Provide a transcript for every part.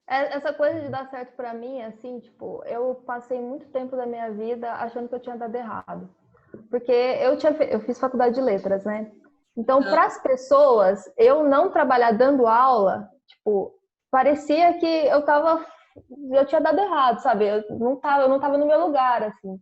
essa coisa de dar certo pra mim, assim, tipo, eu passei muito tempo da minha vida achando que eu tinha dado errado. Porque eu fiz faculdade de letras, né? Então, para as pessoas, eu não trabalhar dando aula, tipo, parecia que eu tinha dado errado, sabe? Eu não tava no meu lugar, assim.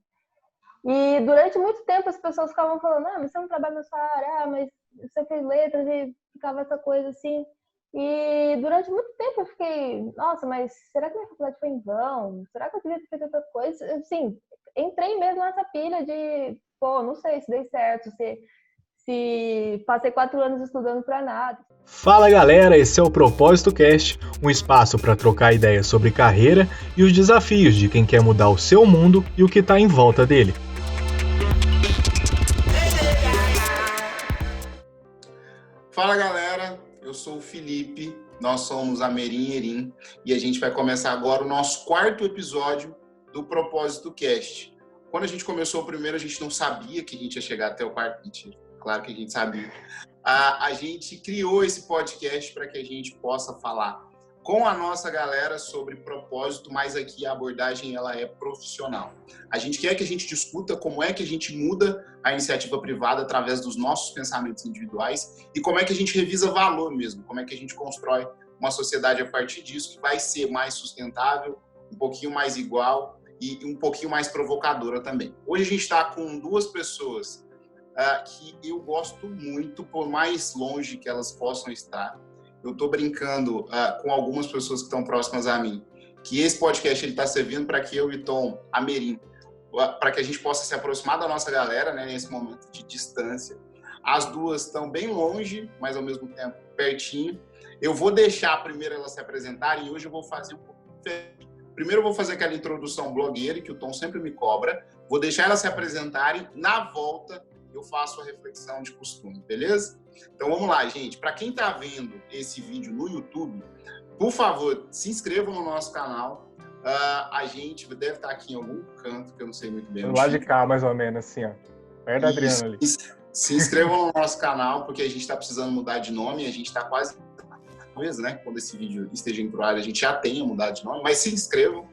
E durante muito tempo as pessoas ficavam falando, mas você não trabalha nessa área, mas você fez letras e ficava essa coisa assim. E durante muito tempo eu fiquei, nossa, mas será que minha faculdade foi em vão? Será que eu devia ter feito outra coisa? Assim, entrei mesmo nessa pilha de, pô, não sei se dei certo, se passei 4 anos estudando para nada. Fala galera, esse é o Propósito Cast, um espaço para trocar ideias sobre carreira e os desafios de quem quer mudar o seu mundo e o que está em volta dele. Fala galera, eu sou o Felipe, nós somos a Merim Erim e a gente vai começar agora o nosso 4º episódio do Propósito Cast. Quando a gente começou o primeiro, a gente não sabia que a gente ia chegar até o 4º, mentira, claro que a gente sabia. A gente criou esse podcast para que a gente possa falar com a nossa galera sobre propósito, mas aqui a abordagem ela é profissional. A gente quer que a gente discuta como é que a gente muda a iniciativa privada através dos nossos pensamentos individuais e como é que a gente revisa valor mesmo, como é que a gente constrói uma sociedade a partir disso que vai ser mais sustentável, um pouquinho mais igual e um pouquinho mais provocadora também. Hoje a gente está com 2 pessoas que eu gosto muito, por mais longe que elas possam estar. Eu estou brincando com algumas pessoas que estão próximas a mim, que esse podcast está servindo para que eu e Tom, a Merim, para que a gente possa se aproximar da nossa galera, né, nesse momento de distância. As 2 estão bem longe, mas ao mesmo tempo pertinho. Eu vou deixar primeiro elas se apresentarem e hoje eu vou fazer um pouco diferente. Primeiro eu vou fazer aquela introdução blogueira, que o Tom sempre me cobra. Vou deixar elas se apresentarem. Na volta, eu faço a reflexão de costume, beleza? Então vamos lá, gente. Para quem está vendo esse vídeo no YouTube, por favor, se inscrevam no nosso canal. A gente deve estar aqui em algum canto, que eu não sei muito bem. Do lado de cá, mais ou menos, assim, ó. Perto da Adriana ali. Se inscrevam no nosso canal, porque a gente está precisando mudar de nome. A gente está quase... Talvez, né? Quando esse vídeo esteja indo pro ar, a gente já tenha mudado de nome. Mas se inscrevam.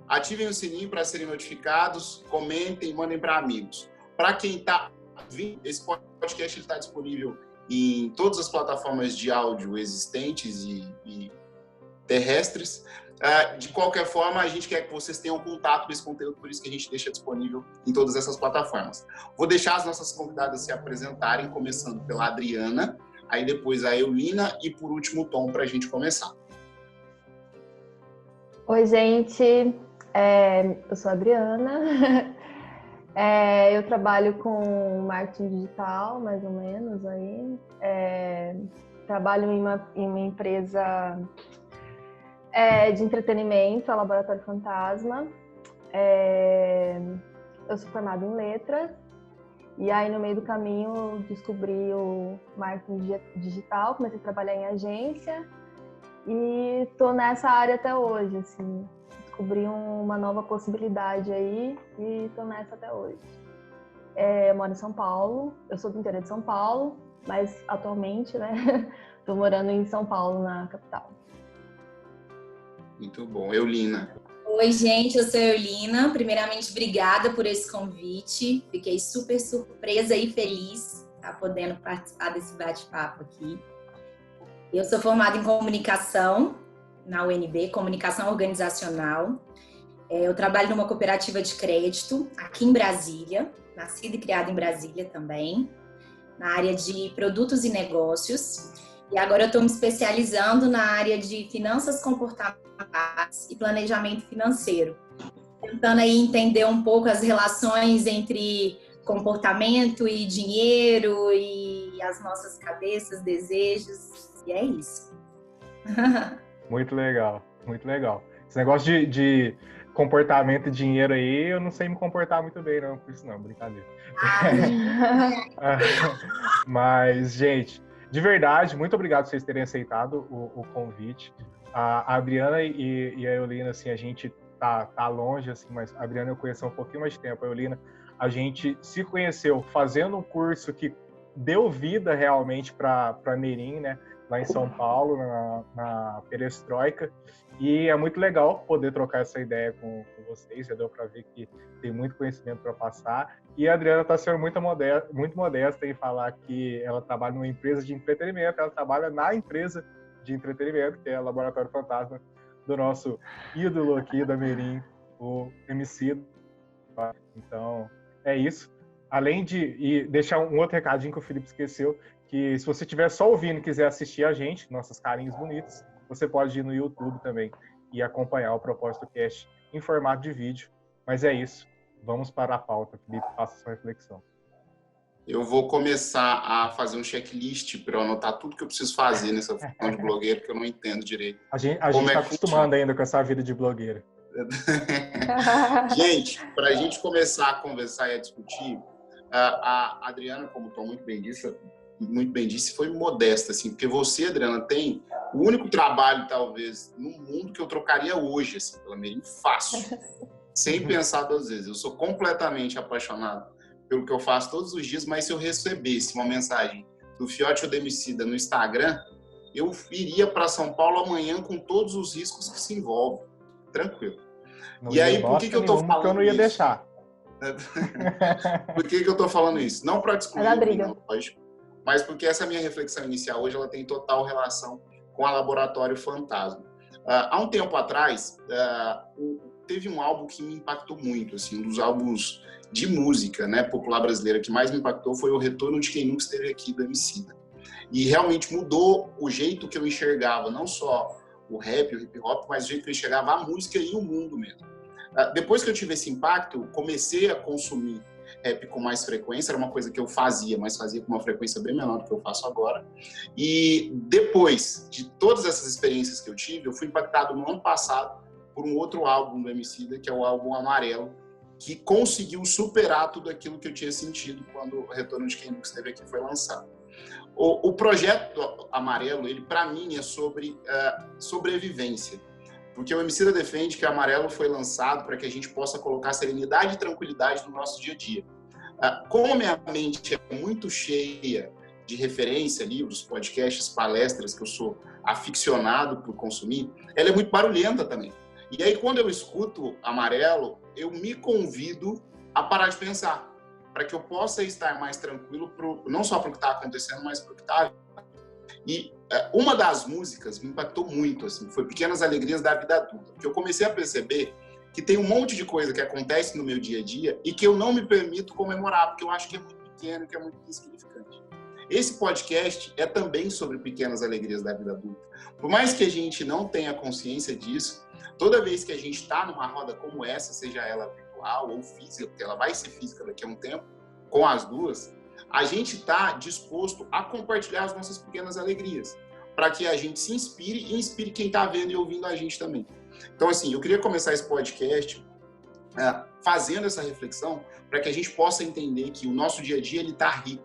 Ativem o sininho para serem notificados. Comentem, mandem para amigos. Para quem está vindo, esse podcast está disponível em todas as plataformas de áudio existentes e terrestres. De qualquer forma, a gente quer que vocês tenham contato com esse conteúdo, por isso que a gente deixa disponível em todas essas plataformas. Vou deixar as nossas convidadas se apresentarem, começando pela Adriana, aí depois a Eulina e por último o Tom, para a gente começar. Oi, gente. Eu sou a Adriana. Eu trabalho com marketing digital, mais ou menos, aí. Trabalho em uma empresa de entretenimento, a Laboratório Fantasma. Eu sou formada em letras, e aí no meio do caminho eu descobri o marketing digital, comecei a trabalhar em agência, e tô nessa área até hoje, assim. Descobri uma nova possibilidade aí e tô nessa até hoje. Eu moro em São Paulo, eu sou do interior de São Paulo, mas atualmente, né, tô morando em São Paulo, na capital. Muito bom. Eulina. Oi, gente, eu sou a Eulina. Primeiramente, obrigada por esse convite. Fiquei super surpresa e feliz estar podendo participar desse bate-papo aqui. Eu sou formada em comunicação na UNB, comunicação organizacional. Eu trabalho numa cooperativa de crédito aqui em Brasília, nascida e criada em Brasília também, na área de produtos e negócios. E agora eu estou me especializando na área de finanças comportamentais e planejamento financeiro, tentando aí entender um pouco as relações entre comportamento e dinheiro e as nossas cabeças, desejos, e é isso. Muito legal, muito legal. Esse negócio de comportamento e dinheiro aí, eu não sei me comportar muito bem, não, por isso não, brincadeira. Mas, gente, de verdade, muito obrigado por vocês terem aceitado o convite. A Adriana e a Eulina, assim, a gente tá longe, assim, mas a Adriana eu conheço há um pouquinho mais de tempo. A Eulina, a gente se conheceu fazendo um curso que deu vida realmente para Merim, né? lá em São Paulo, na Perestroika. E é muito legal poder trocar essa ideia com vocês. Já deu para ver que tem muito conhecimento para passar. E a Adriana está sendo muito modesta em falar que ela trabalha numa empresa de entretenimento. Ela trabalha na empresa de entretenimento, que é o Laboratório Fantasma, do nosso ídolo aqui da Merim, o Emicida. Então, é isso. Além de deixar um outro recadinho que o Felipe esqueceu, que se você estiver só ouvindo e quiser assistir a gente, nossas carinhas bonitas, você pode ir no YouTube também e acompanhar o Propósito Cast em formato de vídeo. Mas é isso. Vamos para a pauta. Felipe, faça sua reflexão. Eu vou começar a fazer um checklist para eu anotar tudo que eu preciso fazer nessa função de blogueiro, que eu não entendo direito. A gente está acostumando ainda com essa vida de blogueiro. Gente, para a gente começar a conversar e a discutir, a Adriana, como o Tom muito bem disse, foi modesta, assim, porque você, Adriana, tem o único trabalho, talvez, no mundo que eu trocaria hoje, assim, pela Merim, fácil, sem pensar duas vezes. Eu sou completamente apaixonado pelo que eu faço todos os dias, mas se eu recebesse uma mensagem do Fiote ou do Emicida no Instagram, eu iria para São Paulo amanhã com todos os riscos que se envolvem. Tranquilo. Não e aí, por que eu tô falando porque eu não ia isso? deixar. Por que eu tô falando isso? Não para discutir a opinião, lógico, mas porque essa minha reflexão inicial hoje ela tem total relação com a Laboratório Fantasma. Há um tempo atrás, teve um álbum que me impactou muito, assim, um dos álbuns de música, né, popular brasileira que mais me impactou foi o Retorno de Quem Nunca Esteve Aqui, do Emicida. E realmente mudou o jeito que eu enxergava, não só o rap, o hip hop, mas o jeito que eu enxergava a música e o mundo mesmo. Depois que eu tive esse impacto, comecei a consumir rap com mais frequência, era uma coisa que eu fazia, mas fazia com uma frequência bem menor do que eu faço agora. E depois de todas essas experiências que eu tive, eu fui impactado no ano passado por um outro álbum do Emicida, que é o álbum Amarelo, que conseguiu superar tudo aquilo que eu tinha sentido quando o Retorno de Quem Nunca Esteve Aqui foi lançado. O projeto Amarelo, ele para mim é sobre sobrevivência, porque o Emicida defende que o Amarelo foi lançado para que a gente possa colocar serenidade e tranquilidade no nosso dia a dia. Como a minha mente é muito cheia de referência, livros, podcasts, palestras, que eu sou aficionado por consumir, ela é muito barulhenta também. E aí, quando eu escuto Amarelo, eu me convido a parar de pensar, para que eu possa estar mais tranquilo, não só para o que está acontecendo, mas para o que está. E uma das músicas me impactou muito, assim, foi Pequenas Alegrias da Vida Adulta, porque eu comecei a perceber que tem um monte de coisa que acontece no meu dia a dia e que eu não me permito comemorar, porque eu acho que é muito pequeno, que é muito insignificante. Esse podcast é também sobre pequenas alegrias da vida adulta. Por mais que a gente não tenha consciência disso, toda vez que a gente está numa roda como essa, seja ela virtual ou física, porque ela vai ser física daqui a um tempo, com as duas, a gente está disposto a compartilhar as nossas pequenas alegrias, para que a gente se inspire e inspire quem está vendo e ouvindo a gente também. Então, assim, eu queria começar esse podcast fazendo essa reflexão para que a gente possa entender que o nosso dia a dia ele está rico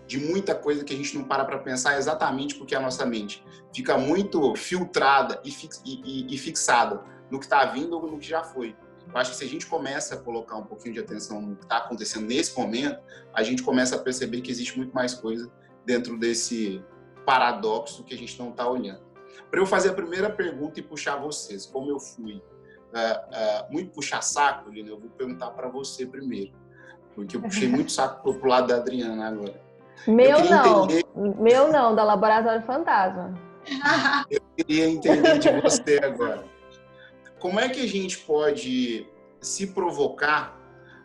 de muita coisa que a gente não para pensar, exatamente porque a nossa mente fica muito filtrada e fixada no que está vindo ou no que já foi. Eu acho que se a gente começa a colocar um pouquinho de atenção no que está acontecendo nesse momento, a gente começa a perceber que existe muito mais coisa dentro desse paradoxo que a gente não está olhando. Para eu fazer a primeira pergunta e puxar vocês, como eu fui muito puxar saco, Lina, eu vou perguntar para você primeiro, porque eu puxei muito saco pro lado da Adriana agora. Meu não, da Laboratório Fantasma. Eu queria entender de você agora. Como é que a gente pode se provocar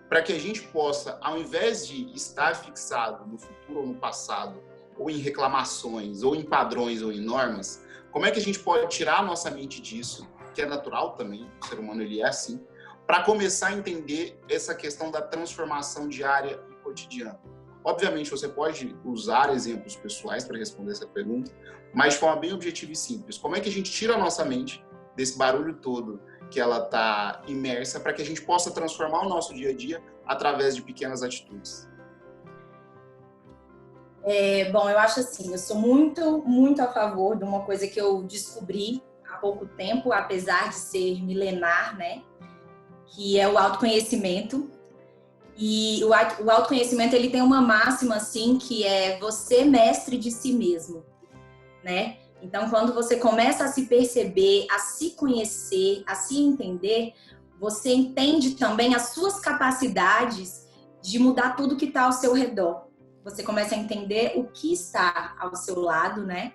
para que a gente possa, ao invés de estar fixado no futuro ou no passado, ou em reclamações, ou em padrões, ou em normas, como é que a gente pode tirar a nossa mente disso, que é natural também, o ser humano ele é assim, para começar a entender essa questão da transformação diária e cotidiana? Obviamente, você pode usar exemplos pessoais para responder essa pergunta, mas de forma bem objetiva e simples. Como é que a gente tira a nossa mente desse barulho todo que ela está imersa para que a gente possa transformar o nosso dia a dia através de pequenas atitudes? Bom, eu acho assim, eu sou muito, muito a favor de uma coisa que eu descobri há pouco tempo, apesar de ser milenar, né? Que é o autoconhecimento. E o autoconhecimento, ele tem uma máxima, assim, que é você mestre de si mesmo, né? Então, quando você começa a se perceber, a se conhecer, a se entender, você entende também as suas capacidades de mudar tudo que está ao seu redor. Você começa a entender o que está ao seu lado, né?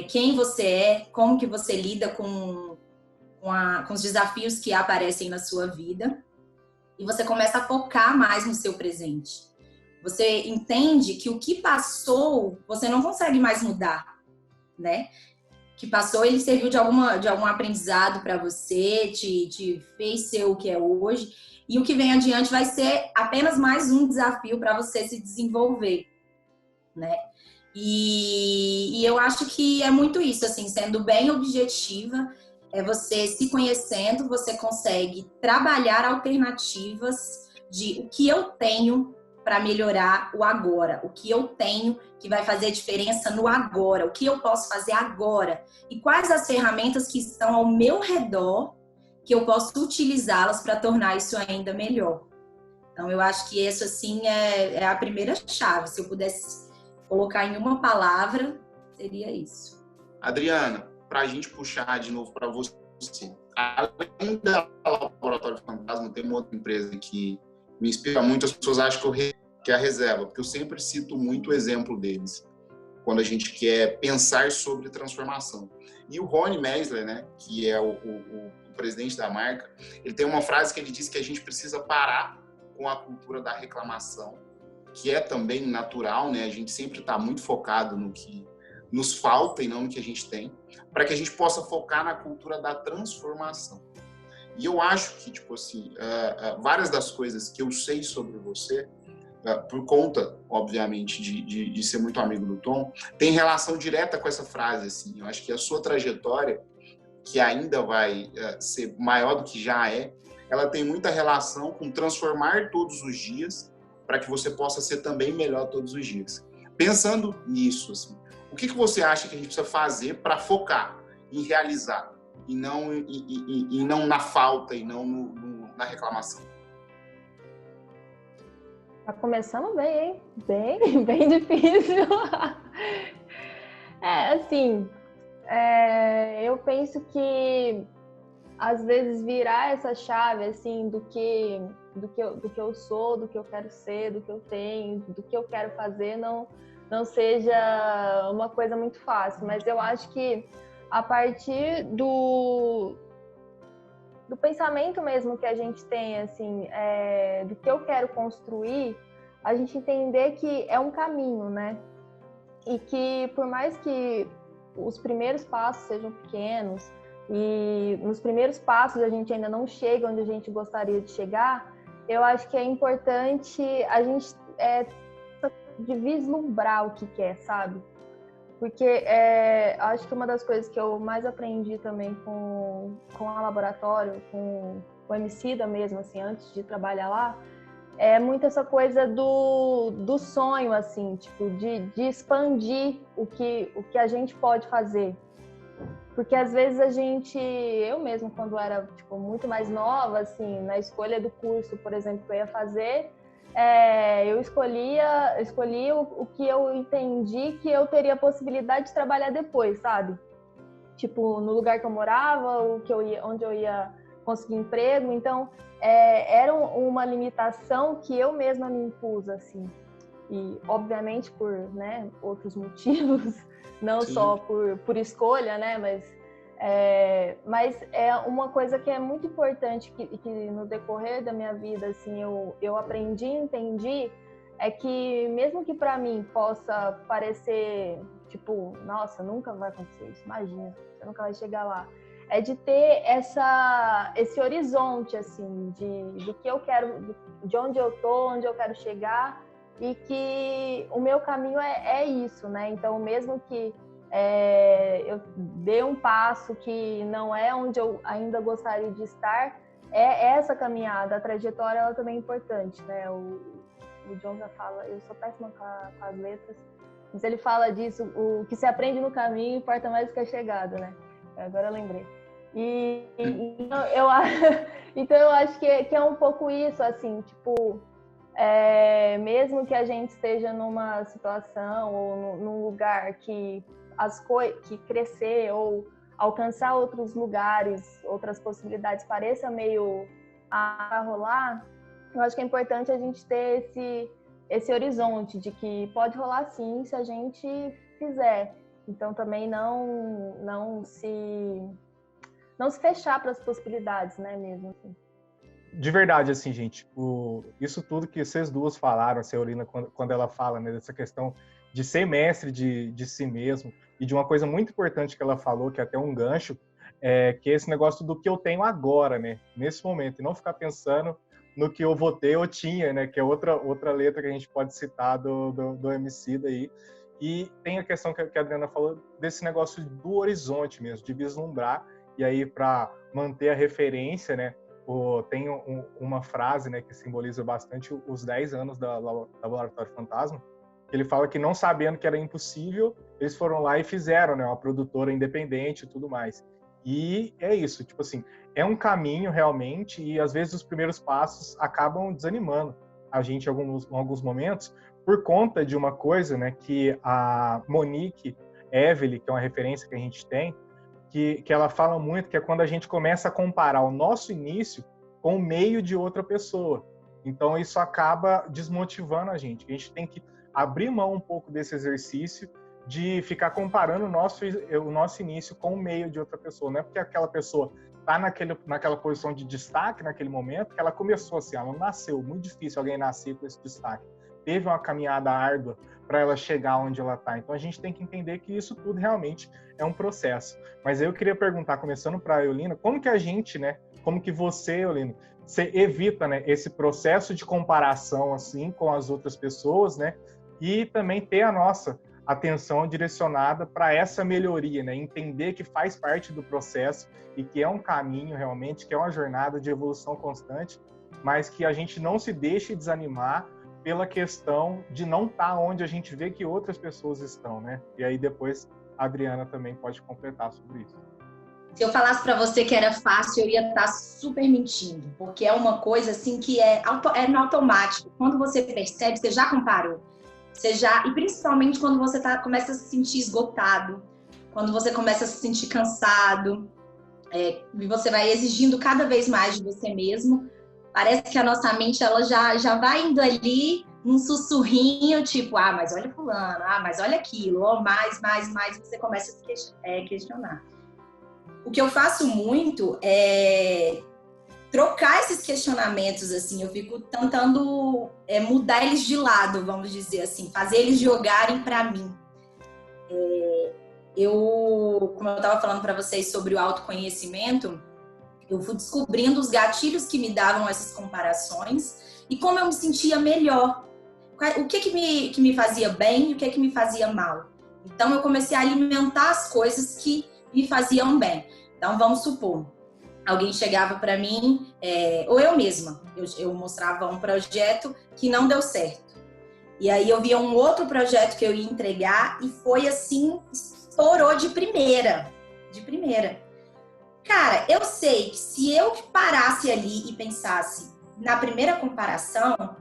Quem você é, como que você lida com os desafios que aparecem na sua vida. E você começa a focar mais no seu presente. Você entende que o que passou, você não consegue mais mudar, né? O que passou, ele serviu de algum aprendizado para você, te fez ser o que é hoje. E o que vem adiante vai ser apenas mais um desafio para você se desenvolver, né? E eu acho que é muito isso, assim, sendo bem objetiva, você se conhecendo, você consegue trabalhar alternativas de o que eu tenho para melhorar o agora, o que eu tenho que vai fazer diferença no agora, o que eu posso fazer agora e quais as ferramentas que estão ao meu redor que eu posso utilizá-las para tornar isso ainda melhor. Então, eu acho que isso, assim, é a primeira chave. Se eu pudesse colocar em uma palavra, seria isso. Adriana, para a gente puxar de novo para você, além da Laboratório Fantasma, tem uma outra empresa que me inspira muito. As pessoas acham que é a Reserva, porque eu sempre cito muito o exemplo deles quando a gente quer pensar sobre transformação. E o Rony Meisler, né, que é o presidente da marca, ele tem uma frase que ele diz que a gente precisa parar com a cultura da reclamação, que é também natural, né? A gente sempre está muito focado no que nos falta e não no que a gente tem, para que a gente possa focar na cultura da transformação. E eu acho que, tipo assim, várias das coisas que eu sei sobre você, por conta, obviamente, de ser muito amigo do Tom, tem relação direta com essa frase, assim. Eu acho que a sua trajetória, que ainda vai ser maior do que já é, ela tem muita relação com transformar todos os dias para que você possa ser também melhor todos os dias. Pensando nisso, assim, o que você acha que a gente precisa fazer para focar em realizar e não na falta e não na reclamação? Tá começando bem, hein? Bem difícil. Assim, eu penso que às vezes virar essa chave, assim, do que eu sou, do que eu quero ser, do que eu tenho, do que eu quero fazer, não seja uma coisa muito fácil. Mas eu acho que a partir do pensamento mesmo que a gente tem, assim, do que eu quero construir, a gente entender que é um caminho, né? E que por mais que os primeiros passos sejam pequenos e nos primeiros passos a gente ainda não chega onde a gente gostaria de chegar, eu acho que é importante a gente de vislumbrar o que quer, sabe? Porque acho que uma das coisas que eu mais aprendi também com a Laboratório, com o Emicida mesmo, assim, antes de trabalhar lá, é muito essa coisa do sonho, assim, tipo, de expandir o que a gente pode fazer. Porque às vezes eu mesmo, quando era tipo, muito mais nova, assim, na escolha do curso, por exemplo, que eu ia fazer, eu escolhi o que eu entendi que eu teria a possibilidade de trabalhar depois, sabe? Tipo, no lugar que eu morava, onde eu ia conseguir emprego. Então, era uma limitação que eu mesma me impus, assim. E, obviamente, por, né, outros motivos, não Sim. só por escolha, né? Mas é uma coisa que é muito importante que no decorrer da minha vida, assim, eu aprendi e entendi, é que mesmo que para mim possa parecer, tipo, nossa, nunca vai acontecer isso, imagina, você nunca vai chegar lá. É de ter esse horizonte, assim, do que eu quero, de onde eu tô, onde eu quero chegar, e que o meu caminho é isso, né? Então, mesmo que eu dei um passo que não é onde eu ainda gostaria de estar, essa caminhada, a trajetória, ela também é importante, né? O John já fala, eu sou péssima com as letras, mas ele fala disso, o que se aprende no caminho importa mais do que a chegada, né? Agora eu lembrei. Então eu acho que é um pouco isso, assim, tipo, mesmo que a gente esteja numa situação ou num lugar que que crescer ou alcançar outros lugares, outras possibilidades pareça meio a rolar, eu acho que é importante a gente ter esse horizonte de que pode rolar sim se a gente fizer. Então também não se fechar para as possibilidades, né, mesmo assim. De verdade, assim, gente, isso tudo que vocês duas falaram, a Seorina, quando ela fala, né, dessa questão de ser mestre de si mesmo, e de uma coisa muito importante que ela falou, que é até um gancho, que é esse negócio do que eu tenho agora, né, nesse momento, e não ficar pensando no que eu vou ter ou tinha, né, que é outra letra que a gente pode citar do Emicida aí. E tem a questão que a Adriana falou, desse negócio do horizonte mesmo, de vislumbrar, e aí para manter a referência, né, tem uma frase, né, que simboliza bastante os 10 anos da Laboratório Fantasma, que ele fala que não sabendo que era impossível, eles foram lá e fizeram, né, uma produtora independente e tudo mais. E é isso, tipo assim, é um caminho realmente, e às vezes os primeiros passos acabam desanimando a gente em alguns momentos, por conta de uma coisa, né, que a Monique Evelyn, que é uma referência que a gente tem, que ela fala muito, que é quando a gente começa a comparar o nosso início com o meio de outra pessoa. Então, isso acaba desmotivando a gente. A gente tem que abrir mão um pouco desse exercício de ficar comparando o nosso início com o meio de outra pessoa. Não é porque aquela pessoa está naquela posição de destaque naquele momento que ela começou assim, ela não nasceu. Muito difícil alguém nascer com esse destaque. Teve uma caminhada árdua para ela chegar onde ela está. Então, a gente tem que entender que isso tudo realmente é um processo. Mas eu queria perguntar, começando para a Eulina, como que a gente, né, como que você, Eulina, você evita, né, esse processo de comparação assim com as outras pessoas, né, e também ter a nossa atenção direcionada para essa melhoria, né, entender que faz parte do processo e que é um caminho realmente, que é uma jornada de evolução constante, mas que a gente não se deixe desanimar pela questão de não estar onde a gente vê que outras pessoas estão, né? E aí depois a Adriana também pode completar sobre isso. Se eu falasse para você que era fácil, eu ia estar super mentindo, porque é uma coisa assim que é no automático. Quando você percebe, você já comparou. E principalmente quando você começa a se sentir esgotado, quando você começa a se sentir cansado, e você vai exigindo cada vez mais de você mesmo. Parece que a nossa mente ela já vai indo ali num sussurrinho, tipo, mas olha fulano, mas olha aquilo, mais, você começa a se questionar. O que eu faço muito é trocar esses questionamentos, assim, eu fico tentando mudar eles de lado, vamos dizer assim, fazer eles jogarem para mim. Como eu estava falando para vocês sobre o autoconhecimento, eu fui descobrindo os gatilhos que me davam essas comparações e como eu me sentia melhor. O que me fazia bem e o que me fazia mal. Então, eu comecei a alimentar as coisas que me faziam bem. Então, vamos supor, alguém chegava para mim, ou eu mesma, eu mostrava um projeto que não deu certo. E aí, eu via um outro projeto que eu ia entregar e foi assim, estourou de primeira. Cara, eu sei que se eu parasse ali e pensasse na primeira comparação,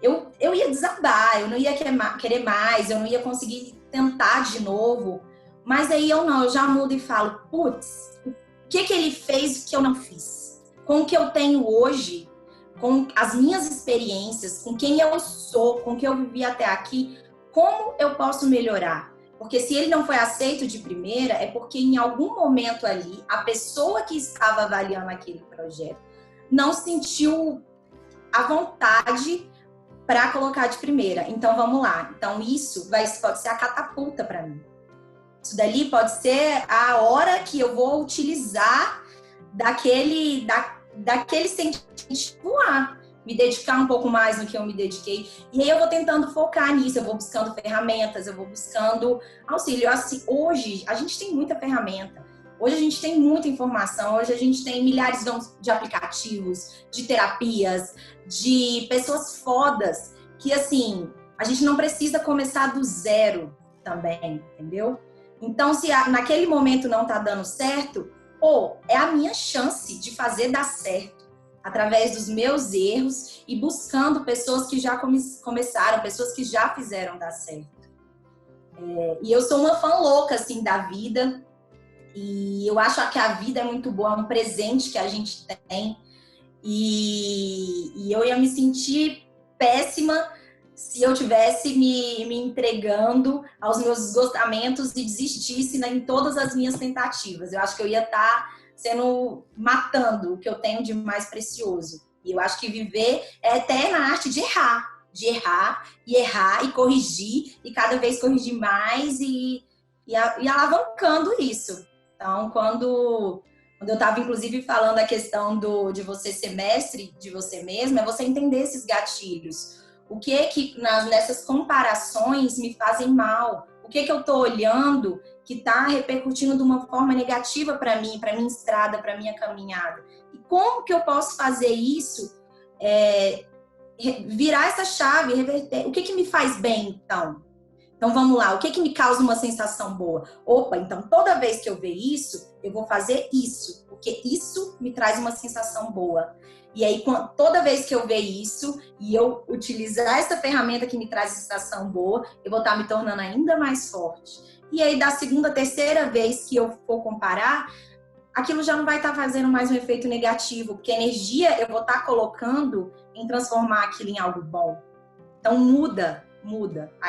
eu ia desabar, eu não ia querer mais, eu não ia conseguir tentar de novo. Mas aí eu já mudo e falo, putz, o que ele fez que eu não fiz? Com o que eu tenho hoje, com as minhas experiências, com quem eu sou, com o que eu vivi até aqui, como eu posso melhorar? Porque se ele não foi aceito de primeira, é porque em algum momento ali, a pessoa que estava avaliando aquele projeto não sentiu a vontade para colocar de primeira. Então, vamos lá. Então, isso pode ser a catapulta para mim. Isso dali pode ser a hora que eu vou utilizar daquele sentimento voar. Me dedicar um pouco mais no que eu me dediquei. E aí eu vou tentando focar nisso, eu vou buscando ferramentas, eu vou buscando auxílio. Assim, hoje, a gente tem muita ferramenta. Hoje a gente tem muita informação, hoje a gente tem milhares de aplicativos, de terapias, de pessoas fodas, que assim, a gente não precisa começar do zero também, entendeu? Então, se naquele momento não tá dando certo, é a minha chance de fazer dar certo. Através dos meus erros e buscando pessoas que já começaram, pessoas que já fizeram dar certo. E eu sou uma fã louca, assim, da vida. E eu acho que a vida é muito boa, é um presente que a gente tem. E eu ia me sentir péssima se eu tivesse me entregando aos meus esgotamentos e desistisse, né, em todas as minhas tentativas. Eu acho que eu ia estar matando o que eu tenho de mais precioso. E eu acho que viver é até na arte de errar e corrigir, e cada vez corrigir mais e alavancando isso. Então, quando eu estava, inclusive, falando a questão de você ser mestre de você mesma, é você entender esses gatilhos. O que é que nessas comparações me fazem mal? O que é que eu estou olhando que está repercutindo de uma forma negativa para mim, para minha estrada, para minha caminhada? E como que eu posso fazer isso, virar essa chave, reverter? O que que me faz bem, então? Então, vamos lá. O que que me causa uma sensação boa? Opa, então, toda vez que eu ver isso, eu vou fazer isso, porque isso me traz uma sensação boa. E aí, toda vez que eu ver isso e eu utilizar essa ferramenta que me traz sensação boa, eu vou estar me tornando ainda mais forte. E aí, da segunda, terceira vez que eu for comparar, aquilo já não vai estar fazendo mais um efeito negativo, porque a energia eu vou estar colocando em transformar aquilo em algo bom. Então, muda.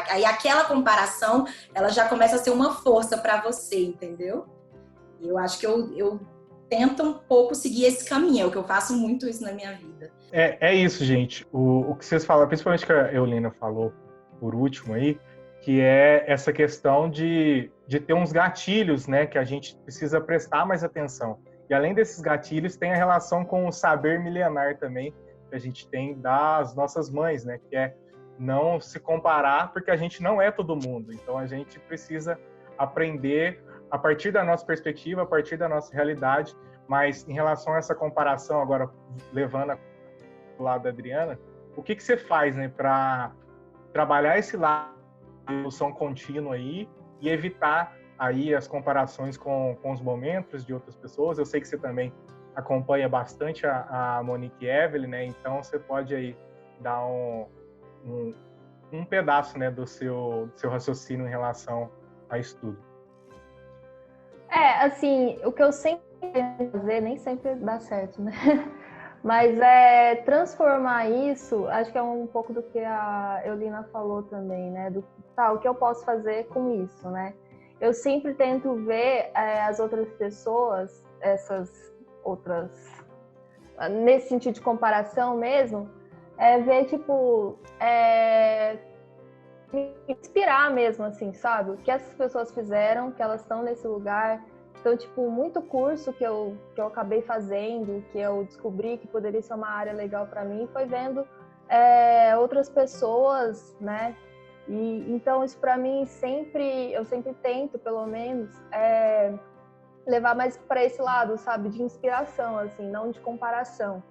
Aí aquela comparação, ela já começa a ser uma força para você, entendeu? E eu acho que eu tento um pouco seguir esse caminho, é o que eu faço muito isso na minha vida. É isso, gente. O que vocês falam, principalmente que a Eulina falou por último aí, que é essa questão de ter uns gatilhos, né, que a gente precisa prestar mais atenção. E além desses gatilhos, tem a relação com o saber milenar também, que a gente tem das nossas mães, né, que é não se comparar, porque a gente não é todo mundo. Então, a gente precisa aprender a partir da nossa perspectiva, a partir da nossa realidade. Mas, em relação a essa comparação, agora levando do lado da Adriana, o que você faz, né, para trabalhar esse lado de evolução contínua aí e evitar aí as comparações com os momentos de outras pessoas? Eu sei que você também acompanha bastante a Monique Evelyn, né? Então, você pode aí dar um pedaço, né, do seu raciocínio em relação a isso tudo. Assim, o que eu sempre tento fazer, nem sempre dá certo, né? Mas é transformar isso, acho que é um pouco do que a Eulina falou também, né? O que eu posso fazer com isso, né? Eu sempre tento ver as outras pessoas, essas outras, nesse sentido de comparação mesmo, ver, tipo, me inspirar mesmo, assim, sabe? O que essas pessoas fizeram, que elas estão nesse lugar. Então, tipo, muito curso que eu acabei fazendo, que eu descobri que poderia ser uma área legal para mim, foi vendo outras pessoas, né? E então, isso para mim eu sempre tento, pelo menos, levar mais para esse lado, sabe? De inspiração, assim, não de comparação.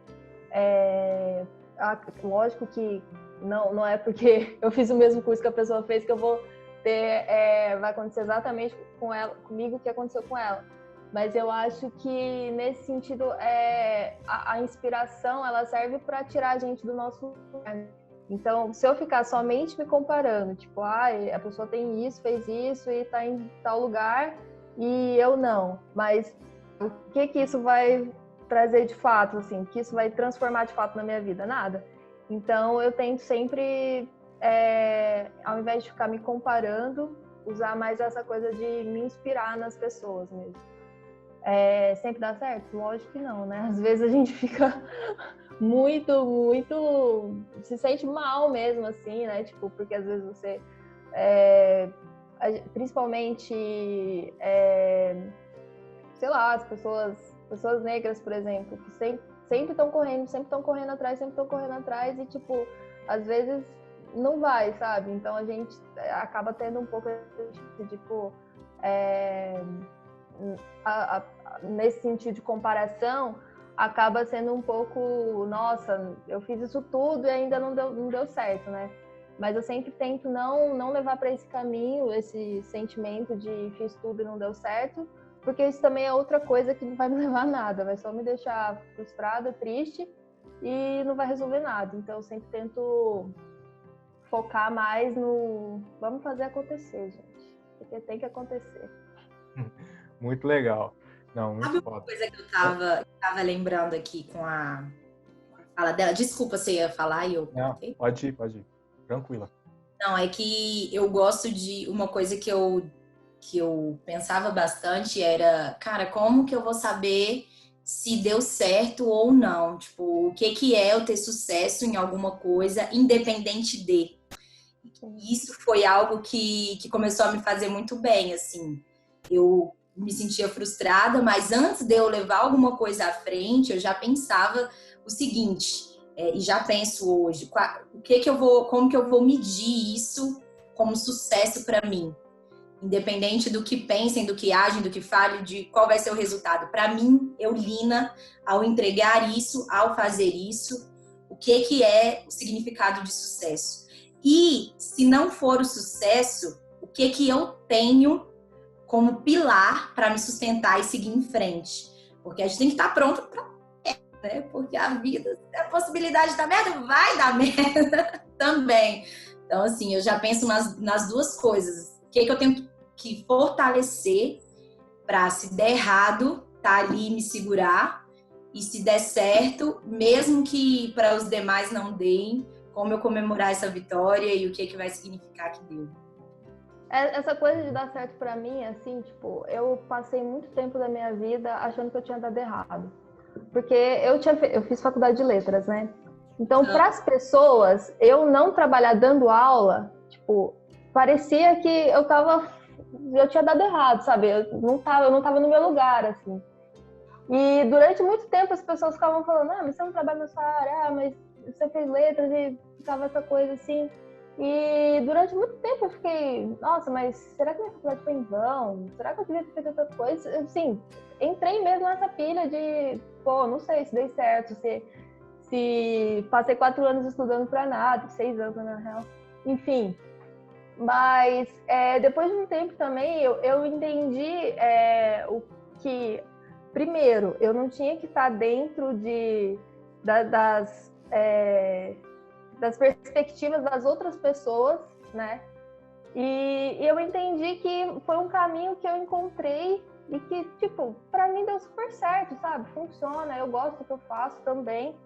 Lógico que não é porque eu fiz o mesmo curso que a pessoa fez que eu vou vai acontecer exatamente comigo o que aconteceu com ela. Mas eu acho que nesse sentido a inspiração ela serve para tirar a gente do nosso lugar. Então, se eu ficar somente me comparando, tipo, a pessoa tem isso, fez isso e está em tal lugar e eu não. Mas o que isso vai trazer de fato, assim, que isso vai transformar de fato na minha vida? Nada. Então, eu tento sempre, ao invés de ficar me comparando, usar mais essa coisa de me inspirar nas pessoas mesmo. Sempre dá certo? Lógico que não, né? Às vezes a gente fica muito... se sente mal mesmo, assim, né? Tipo, porque às vezes você... principalmente, sei lá, as pessoas negras, por exemplo, que sempre estão correndo atrás e, tipo, às vezes não vai, sabe? Então a gente acaba tendo um pouco de, tipo, nesse sentido de comparação, acaba sendo um pouco, nossa, eu fiz isso tudo e ainda não deu certo, né? Mas eu sempre tento não levar para esse caminho, esse sentimento de fiz tudo e não deu certo, porque isso também é outra coisa que não vai me levar a nada, vai só me deixar frustrada, triste e não vai resolver nada. Então eu sempre tento focar mais no vamos fazer acontecer, gente. porque tem que acontecer. Muito legal. Não, Sabe muito uma foda. coisa que eu tava lembrando aqui com a fala dela? Desculpa, você ia falar e eu Não, cortei? pode ir. Tranquila. Não, é que eu gosto de uma coisa que eu pensava bastante era, cara, como que eu vou saber se deu certo ou não? Tipo, o que é eu ter sucesso em alguma coisa, independente de. Isso foi algo que começou a me fazer muito bem, assim. Eu me sentia frustrada, mas antes de eu levar alguma coisa à frente, eu já pensava o seguinte, e já penso hoje, como que eu vou medir isso como sucesso para mim? Independente do que pensem, do que agem, do que falem, de qual vai ser o resultado. Para mim, Eulina, ao entregar isso, ao fazer isso, o que é o significado de sucesso? E, se não for o sucesso, o que eu tenho como pilar para me sustentar e seguir em frente? Porque a gente tem que estar pronto para né? Porque a vida, a possibilidade de dar merda, vai dar merda também. Então, assim, eu já penso nas duas coisas. O que eu tenho que fortalecer para, se der errado, tá ali e me segurar. E se der certo, mesmo que para os demais não deem, como eu comemorar essa vitória e o que vai significar que deu. Essa coisa de dar certo pra mim, assim, tipo, eu passei muito tempo da minha vida achando que eu tinha dado errado. Porque eu fiz faculdade de letras, né? Então, para as pessoas, eu não trabalhar dando aula, tipo, parecia que eu tinha dado errado, sabe? Eu não tava no meu lugar, assim. E durante muito tempo as pessoas ficavam falando, mas você não trabalha nessa área, mas você fez letras e ficava essa coisa assim. E durante muito tempo eu fiquei, nossa, mas será que minha faculdade foi em vão? Será que eu devia ter feito outra coisa? Assim, entrei mesmo nessa pilha de, não sei se dei certo, se passei 4 anos estudando pra nada, 6 anos na real. Enfim, mas depois de um tempo também eu entendi o que, primeiro, eu não tinha que estar dentro das perspectivas das outras pessoas, né? E eu entendi que foi um caminho que eu encontrei e que, tipo, pra mim deu super certo, sabe? Funciona, eu gosto do que eu faço também.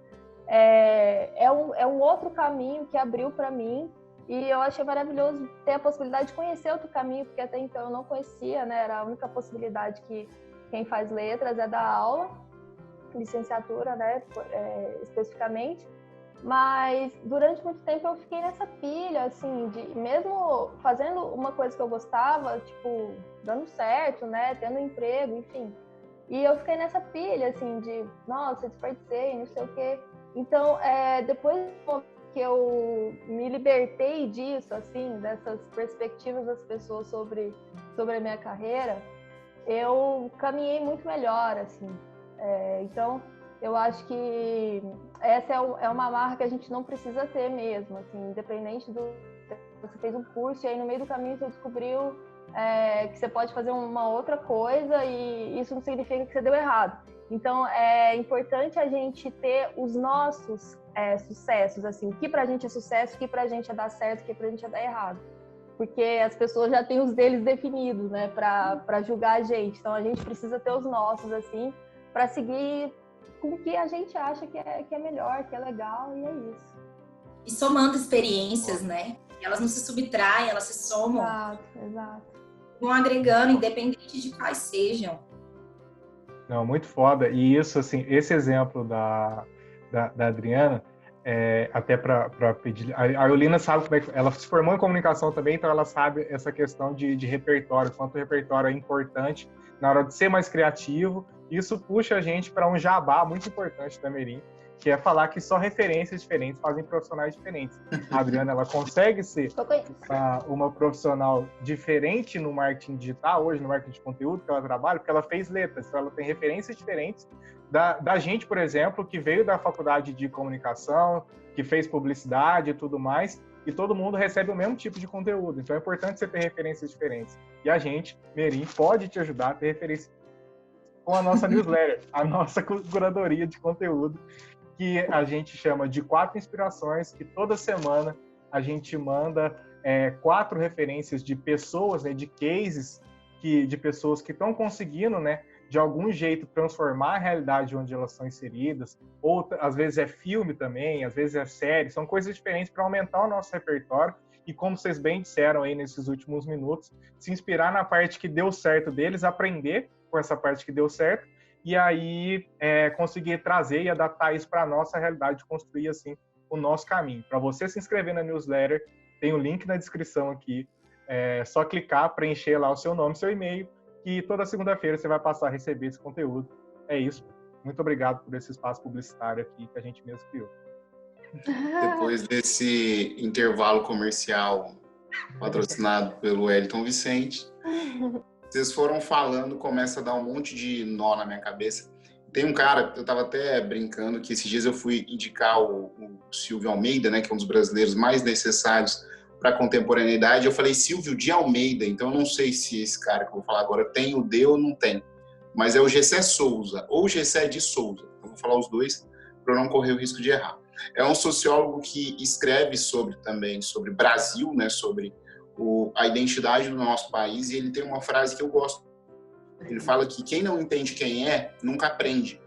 É um outro caminho que abriu pra mim e eu achei maravilhoso ter a possibilidade de conhecer outro caminho, porque até então eu não conhecia, né? Era a única possibilidade que quem faz letras é dar aula, licenciatura, né? Especificamente. Mas durante muito tempo eu fiquei nessa pilha, assim, de mesmo fazendo uma coisa que eu gostava, tipo, dando certo, né, tendo emprego, enfim. E eu fiquei nessa pilha, assim, de, nossa, desperdicei, não sei o quê. Então, depois que eu me libertei disso, assim, dessas perspectivas das pessoas sobre a minha carreira, eu caminhei muito melhor, assim. Então, eu acho que essa é uma marca que a gente não precisa ter mesmo, assim, independente do... Você fez um curso e aí no meio do caminho você descobriu que você pode fazer uma outra coisa e isso não significa que você deu errado. Então, é importante a gente ter os nossos sucessos, assim, o que pra gente é sucesso, o que pra gente é dar certo, o que pra gente é dar errado. Porque as pessoas já têm os deles definidos, né, pra julgar a gente. Então, a gente precisa ter os nossos, assim, pra seguir com o que a gente acha que é melhor, que é legal, e é isso. E somando experiências, né? Elas não se subtraem, elas se somam. Exato. Vão agregando, independente de quais sejam. Não, muito foda. E isso, assim, esse exemplo da Adriana, até para pedir... A Eulina sabe como é que... Ela se formou em comunicação também, então ela sabe essa questão de repertório, quanto o repertório é importante na hora de ser mais criativo. Isso puxa a gente para um jabá muito importante da Merim, que é falar que só referências diferentes fazem profissionais diferentes. A Adriana, ela consegue ser uma profissional diferente no marketing digital, hoje no marketing de conteúdo que ela trabalha, porque ela fez letras, então ela tem referências diferentes da gente, por exemplo, que veio da faculdade de comunicação, que fez publicidade e tudo mais, e todo mundo recebe o mesmo tipo de conteúdo. Então é importante você ter referências diferentes. E a gente, Merim, pode te ajudar a ter referências com a nossa newsletter, a nossa curadoria de conteúdo, que a gente chama de 4 inspirações, que toda semana a gente manda 4 referências de pessoas, né, de cases de pessoas que estão conseguindo, né, de algum jeito transformar a realidade onde elas são inseridas, ou às vezes é filme também, às vezes é série, são coisas diferentes para aumentar o nosso repertório e, como vocês bem disseram aí nesses últimos minutos, se inspirar na parte que deu certo deles, aprender com essa parte que deu certo e aí conseguir trazer e adaptar isso para a nossa realidade, construir assim o nosso caminho. Para você se inscrever na newsletter, tem o link na descrição aqui, é só clicar, preencher lá o seu nome, seu e-mail, e toda segunda-feira você vai passar a receber esse conteúdo. É isso. Muito obrigado por esse espaço publicitário aqui que a gente mesmo criou. Depois desse intervalo comercial patrocinado pelo Wellington Vicente, vocês foram falando, começa a dar um monte de nó na minha cabeça. Tem um cara, eu estava até brincando que esses dias eu fui indicar o Silvio Almeida, né, que é um dos brasileiros mais necessários para a contemporaneidade. Eu falei Silvio de Almeida, então eu não sei se esse cara que eu vou falar agora tem o D ou não tem, mas é o Gessé Souza, ou Gessé de Souza. Eu vou falar os dois para eu não correr o risco de errar. É um sociólogo que escreve também sobre Brasil, né, sobre a identidade do nosso país, e ele tem uma frase que eu gosto. Ele fala que quem não entende quem é, nunca aprende.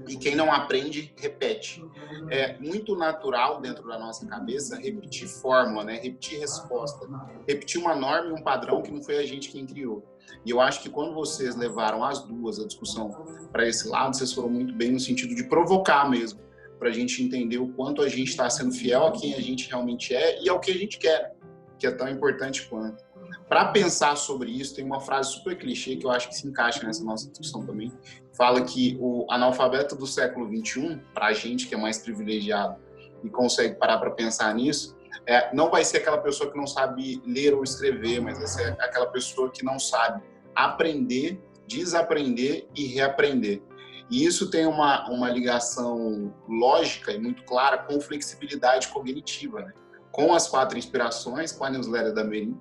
E quem não aprende, repete. É muito natural dentro da nossa cabeça repetir fórmula, né? Repetir resposta. Repetir uma norma e um padrão que não foi a gente quem criou. E eu acho que quando vocês levaram as duas, a discussão para esse lado, vocês foram muito bem no sentido de provocar mesmo, para a gente entender o quanto a gente está sendo fiel a quem a gente realmente é e ao que a gente quer, que é tão importante quanto. Para pensar sobre isso, tem uma frase super clichê que eu acho que se encaixa nessa nossa discussão também. Fala que o analfabeto do século XXI, para a gente que é mais privilegiado e consegue parar para pensar nisso, não vai ser aquela pessoa que não sabe ler ou escrever, mas vai ser aquela pessoa que não sabe aprender, desaprender e reaprender. E isso tem uma ligação lógica e muito clara com flexibilidade cognitiva, né? Com as 4 inspirações, com a newsletter da Merim,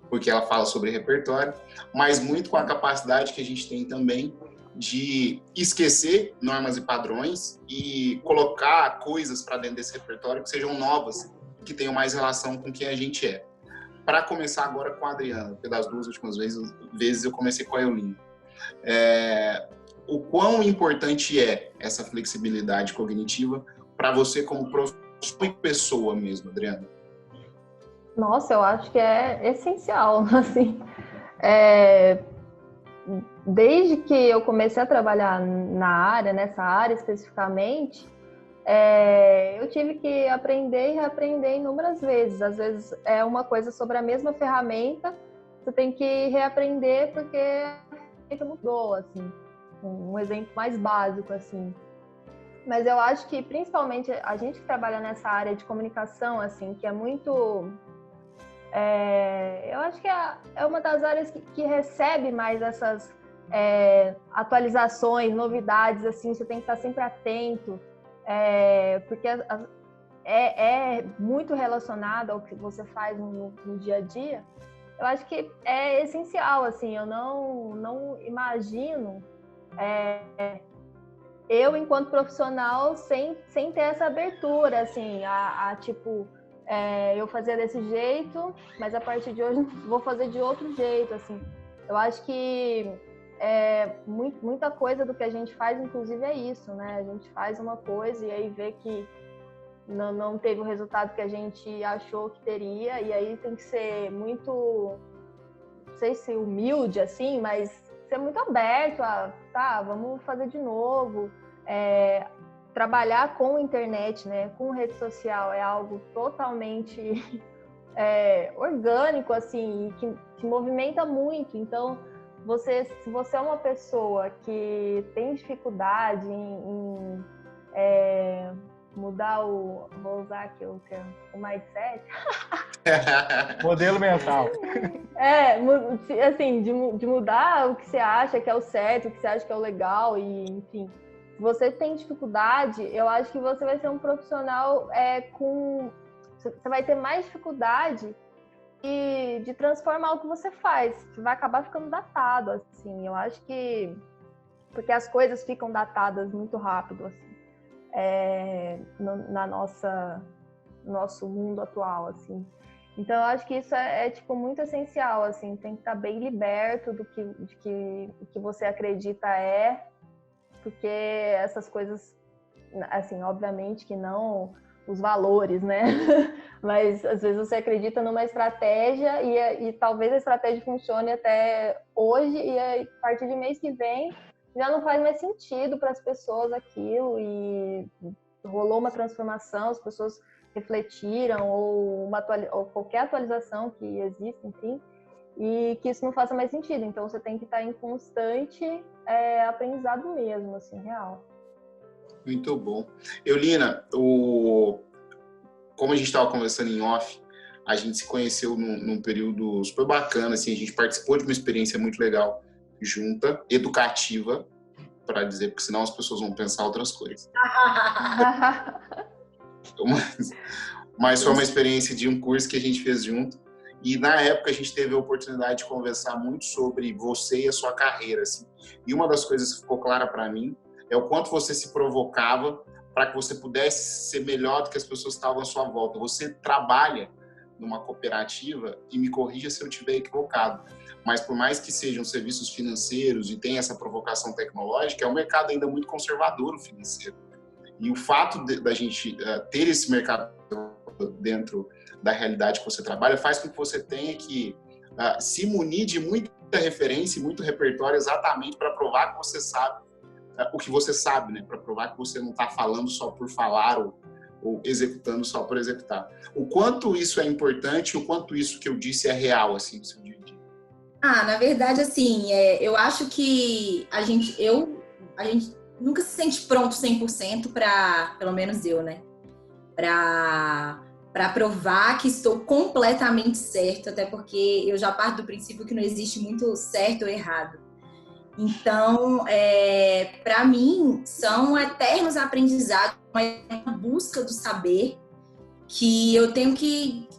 porque ela fala sobre repertório, mas muito com a capacidade que a gente tem também de esquecer normas e padrões e colocar coisas para dentro desse repertório que sejam novas, que tenham mais relação com quem a gente é. Para começar agora com a Adriana, porque das 2 últimas vezes eu comecei com a Eulina. O quão importante é essa flexibilidade cognitiva para você como professor e pessoa mesmo, Adriana? Nossa, eu acho que é essencial, assim. Desde que eu comecei a trabalhar nessa área especificamente, eu tive que aprender e reaprender inúmeras vezes. Às vezes é uma coisa sobre a mesma ferramenta, você tem que reaprender porque a ferramenta mudou, assim. Um exemplo mais básico, assim. Mas eu acho que, principalmente, a gente que trabalha nessa área de comunicação, assim, que é muito... eu acho que é uma das áreas que recebe mais essas atualizações, novidades, assim, você tem que estar sempre atento, porque é muito relacionado ao que você faz no dia a dia. Eu acho que é essencial, assim, eu não imagino eu, enquanto profissional, sem ter essa abertura, assim, tipo... eu fazia desse jeito, mas a partir de hoje vou fazer de outro jeito, assim. Eu acho que muita coisa do que a gente faz, inclusive, é isso, né? A gente faz uma coisa e aí vê que não teve o resultado que a gente achou que teria, e aí tem que ser muito, não sei se humilde, assim, mas ser muito aberto a, vamos fazer de novo. Trabalhar com internet, né, com rede social é algo totalmente orgânico, assim, que movimenta muito. Então, se você é uma pessoa que tem dificuldade em mudar vou usar aqui o termo, o mindset. Modelo mental. Assim, de mudar o que você acha que é o certo, o que você acha que é o legal, e enfim. Se você tem dificuldade, eu acho que você vai ser um profissional você vai ter mais dificuldade de transformar o que você faz. Você vai acabar ficando datado, assim. Eu acho que... Porque as coisas ficam datadas muito rápido, assim. No nosso mundo atual, assim. Então, eu acho que isso tipo, muito essencial, assim, tem que estar bem liberto do que o que você acredita porque essas coisas, assim, obviamente que não os valores, né? Mas, às vezes, você acredita numa estratégia e talvez a estratégia funcione até hoje e a partir de mês que vem já não faz mais sentido para as pessoas aquilo e rolou uma transformação, as pessoas refletiram ou qualquer atualização que existe, enfim, e que isso não faça mais sentido. Então, você tem que estar em constante aprendizado mesmo, assim, real. Muito bom. Eulina, como a gente estava conversando em off, a gente se conheceu num período super bacana, assim, a gente participou de uma experiência muito legal junta, educativa, para dizer, porque senão as pessoas vão pensar outras coisas. Mas foi uma experiência de um curso que a gente fez junto. E na época a gente teve a oportunidade de conversar muito sobre você e a sua carreira, assim. E uma das coisas que ficou clara para mim é o quanto você se provocava para que você pudesse ser melhor do que as pessoas que estavam à sua volta. Você trabalha numa cooperativa, e me corrija se eu estiver equivocado, mas por mais que sejam serviços financeiros e tenha essa provocação tecnológica, é um mercado ainda muito conservador, o financeiro. E o fato da gente ter esse mercado dentro da realidade que você trabalha faz com que você tenha que se munir de muita referência e muito repertório exatamente para provar que você sabe o que você sabe, né? Para provar que você não está falando só por falar ou executando só por executar. O quanto isso é importante, o quanto isso que eu disse é real, assim, no seu dia a dia? Na verdade, assim, eu acho que a gente nunca se sente pronto 100% para, pelo menos eu, né? Para provar que estou completamente certo, até porque eu já parto do princípio que não existe muito certo ou errado. Então, para mim, são eternos aprendizados, uma busca do saber, que eu tenho que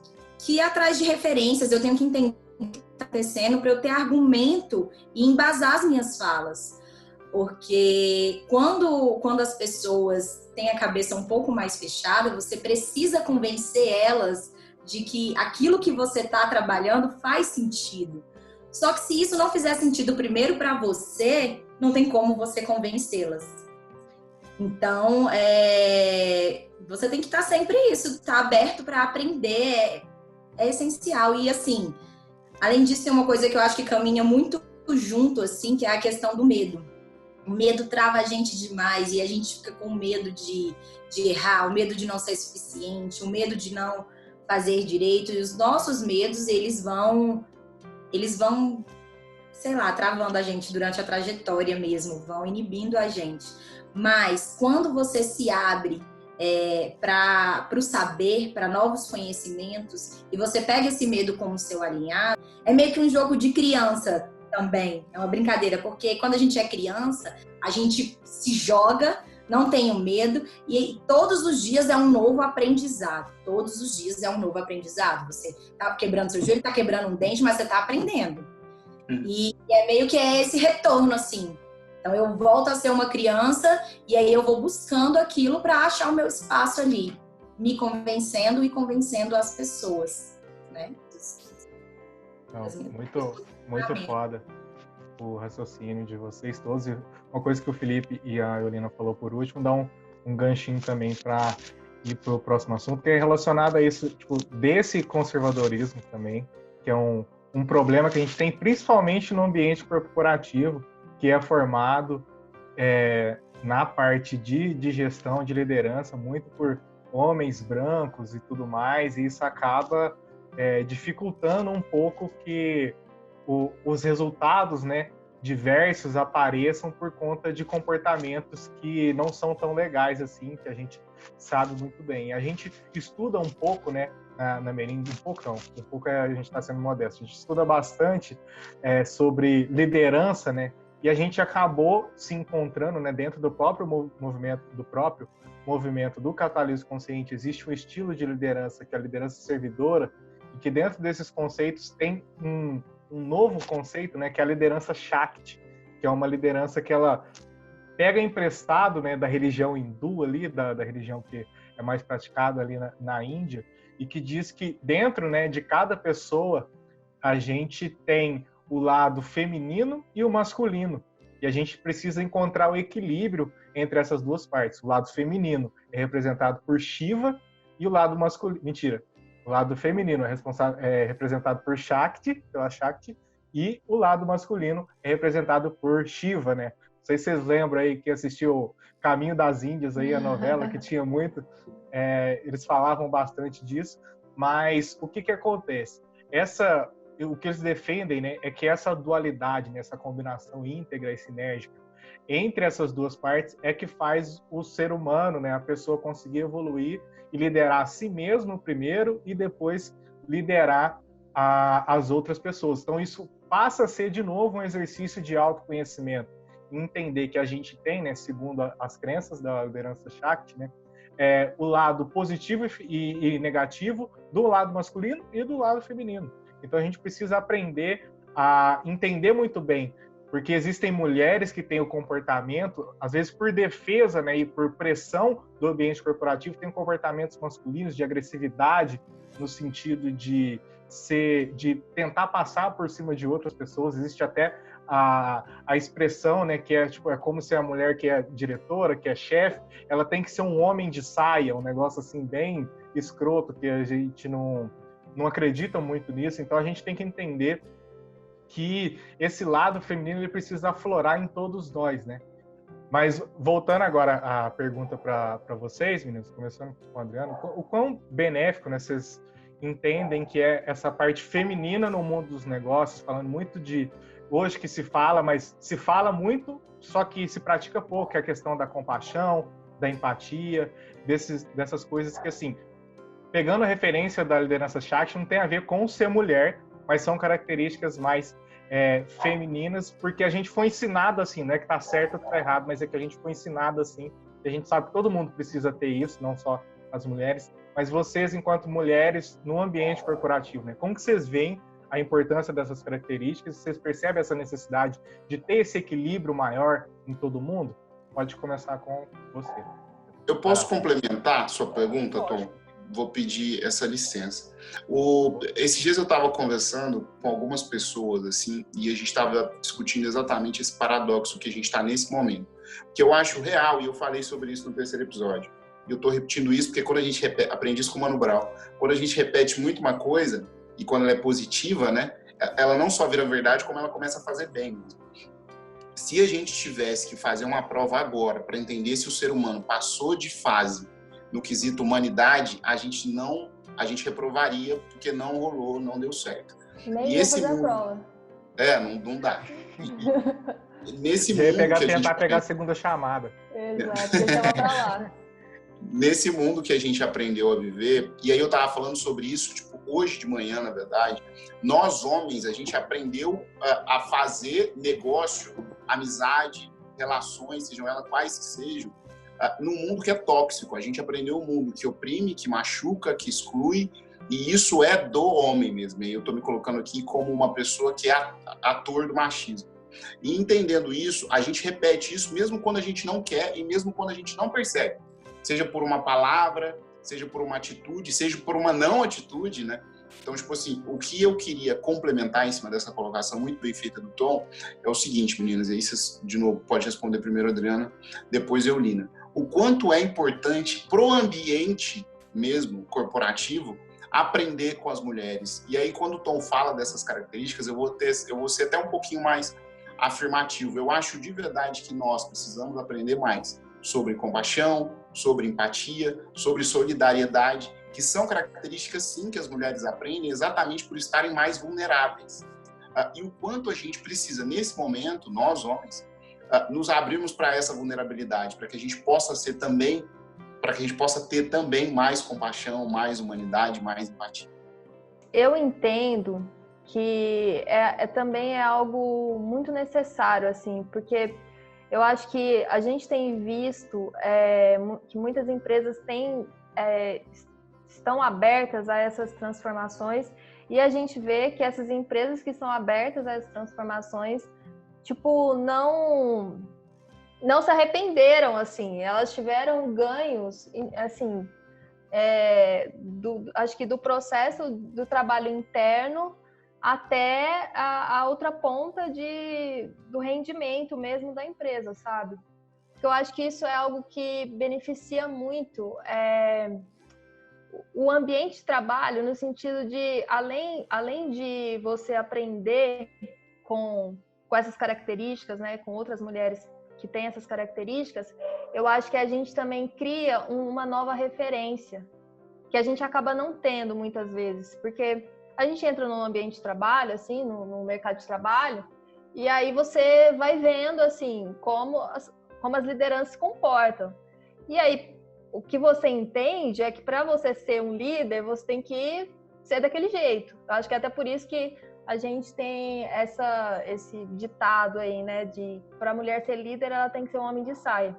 ir atrás de referências, eu tenho que entender o que está acontecendo para eu ter argumento e embasar as minhas falas. Porque quando as pessoas têm a cabeça um pouco mais fechada, você precisa convencer elas de que aquilo que você está trabalhando faz sentido. Só que se isso não fizer sentido primeiro para você, não tem como você convencê-las. Então, você tem que estar sempre estar aberto para aprender, é essencial. E assim, além disso, tem uma coisa que eu acho que caminha muito junto, assim, que é a questão do medo. O medo trava a gente demais e a gente fica com medo de errar, o medo de não ser suficiente, o medo de não fazer direito. E os nossos medos, eles vão, sei lá, travando a gente durante a trajetória mesmo, vão inibindo a gente. Mas quando você se abre para o saber, para novos conhecimentos, e você pega esse medo como seu alinhado, é meio que um jogo de criança também, é uma brincadeira, porque quando a gente é criança, a gente se joga, não tem medo, e todos os dias é um novo aprendizado. Todos os dias é um novo aprendizado. Você tá quebrando seu joelho, tá quebrando um dente, mas você tá aprendendo. E é meio que esse retorno, assim. Então, eu volto a ser uma criança e aí eu vou buscando aquilo para achar o meu espaço ali, me convencendo e convencendo as pessoas, né? Não, muito foda o raciocínio de vocês todos. E uma coisa que o Felipe e a Eulina falou por último, dá um ganchinho também para ir para o próximo assunto, que é relacionado a isso, tipo, desse conservadorismo também, que é um problema que a gente tem principalmente no ambiente corporativo, que é formado na parte de gestão, de liderança, muito por homens brancos e tudo mais, e isso acaba dificultando um pouco que os resultados, né, diversos apareçam por conta de comportamentos que não são tão legais assim, que a gente sabe muito bem. A gente estuda um pouco, né, na Merim, um pouco a gente está sendo modesto, a gente estuda bastante sobre liderança, né, e a gente acabou se encontrando, né, dentro do próprio movimento do catalismo consciente, existe um estilo de liderança, que é a liderança servidora, e que dentro desses conceitos tem um novo conceito, né, que é a liderança Shakti, que é uma liderança que ela pega emprestado, né, da religião hindu ali, da religião que é mais praticada ali na Índia, e que diz que dentro, né, de cada pessoa a gente tem o lado feminino e o masculino. E a gente precisa encontrar o equilíbrio entre essas duas partes. O lado feminino é representado por Shiva e o lado masculino... Mentira. O lado feminino é representado por Shakti, pela Shakti, e o lado masculino é representado por Shiva, né? Não sei se vocês lembram aí que assistiu Caminho das Índias, aí, a novela, que tinha muito... eles falavam bastante disso, mas o que acontece? O que eles defendem, né, é que essa dualidade, né, essa combinação íntegra e sinérgica entre essas duas partes é que faz o ser humano, né, a pessoa conseguir evoluir e liderar a si mesmo primeiro e depois liderar as outras pessoas. Então isso passa a ser de novo um exercício de autoconhecimento, entender que a gente tem, né, segundo as crenças da liderança Shakti, né, o lado positivo e negativo do lado masculino e do lado feminino. Então a gente precisa aprender a entender muito bem, porque existem mulheres que têm o comportamento, às vezes por defesa, né, e por pressão do ambiente corporativo, têm comportamentos masculinos de agressividade, no sentido de tentar passar por cima de outras pessoas. Existe até a expressão, né, que é como se a mulher que é diretora, que é chefe, ela tem que ser um homem de saia, um negócio assim bem escroto, que a gente não acredita muito nisso. Então a gente tem que entender que esse lado feminino ele precisa aflorar em todos nós, né? Mas voltando agora à pergunta para vocês, meninos, começando com o Adriano, o quão benéfico, né, vocês entendem que é essa parte feminina no mundo dos negócios, falando muito de hoje que se fala, mas se fala muito, só que se pratica pouco, que é a questão da compaixão, da empatia, dessas coisas que, assim, pegando a referência da liderança Shakti, não tem a ver com ser mulher, mas são características mais femininas, porque a gente foi ensinado assim, não é que tá certo ou tá errado, mas é que a gente foi ensinado assim, e a gente sabe que todo mundo precisa ter isso, não só as mulheres, mas vocês, enquanto mulheres, no ambiente corporativo, né? Como que vocês veem a importância dessas características? Vocês percebem essa necessidade de ter esse equilíbrio maior em todo mundo? Pode começar com você. Eu posso complementar a sua pergunta, Tom? Vou pedir essa licença. Esses dias eu estava conversando com algumas pessoas, assim, e a gente estava discutindo exatamente esse paradoxo que a gente está nesse momento, que eu acho real, e eu falei sobre isso no terceiro episódio. E eu estou repetindo isso porque quando a gente aprende isso com o Mano Brown, quando a gente repete muito uma coisa, e quando ela é positiva, né, ela não só vira verdade, como ela começa a fazer bem mesmo. Se a gente tivesse que fazer uma prova agora para entender se o ser humano passou de fase no quesito humanidade, a gente reprovaria, porque não rolou, não deu certo. Nem ia fazer a prova. Não dá. Nesse mundo tentar pegar a segunda chamada. Exato, deixava pra lá. Nesse mundo que a gente aprendeu a viver, e aí eu tava falando sobre isso, tipo, hoje de manhã, na verdade, nós homens, a gente aprendeu a fazer negócio, amizade, relações, sejam elas quais que sejam, num mundo que é tóxico. A gente aprendeu um mundo que oprime, que machuca, que exclui, e isso é do homem mesmo. E eu estou me colocando aqui como uma pessoa que é ator do machismo. E entendendo isso, a gente repete isso mesmo quando a gente não quer e mesmo quando a gente não percebe. Seja por uma palavra, seja por uma atitude, seja por uma não atitude, né? Então, tipo assim, o que eu queria complementar em cima dessa colocação muito bem feita do Tom é o seguinte, meninas, aí vocês, de novo, pode responder primeiro a Adriana, depois eu, Lina. O quanto é importante pro ambiente mesmo, corporativo, aprender com as mulheres. E aí, quando o Tom fala dessas características, eu vou ser até um pouquinho mais afirmativo. Eu acho de verdade que nós precisamos aprender mais sobre compaixão, sobre empatia, sobre solidariedade, que são características, sim, que as mulheres aprendem exatamente por estarem mais vulneráveis. E o quanto a gente precisa, nesse momento, nós, homens, nos abrirmos para essa vulnerabilidade, para que a gente possa ter também mais compaixão, mais humanidade, mais empatia. Eu entendo que também é algo muito necessário, assim, porque eu acho que a gente tem visto que muitas empresas estão abertas a essas transformações, e a gente vê que essas empresas que estão abertas a essas transformações, tipo, não se arrependeram, assim, elas tiveram ganhos, assim, acho que do processo do trabalho interno até a outra ponta do rendimento mesmo da empresa, sabe? Porque eu acho que isso é algo que beneficia muito o ambiente de trabalho, no sentido de, além de você aprender com essas características, né, com outras mulheres que têm essas características, eu acho que a gente também cria uma nova referência, que a gente acaba não tendo muitas vezes, porque a gente entra num ambiente de trabalho, assim, no mercado de trabalho, e aí você vai vendo, assim, como as lideranças se comportam. E aí, o que você entende é que para você ser um líder, você tem que ser daquele jeito. Eu acho que é até por isso que a gente tem esse ditado aí, né, de para a mulher ser líder, ela tem que ser um homem de saia.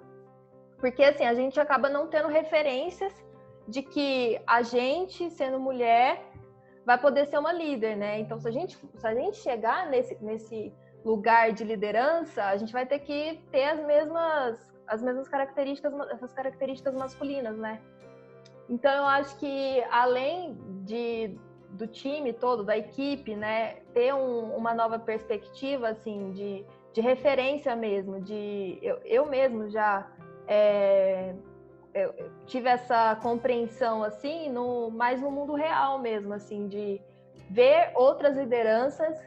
Porque, assim, a gente acaba não tendo referências de que a gente, sendo mulher, vai poder ser uma líder, né? Então, se a gente chegar nesse lugar de liderança, a gente vai ter que ter as mesmas características, essas características masculinas, né? Então, eu acho que além do time todo, da equipe, né, ter uma nova perspectiva, assim, de referência mesmo, eu mesmo já eu tive essa compreensão, assim, mais no mundo real mesmo, assim, de ver outras lideranças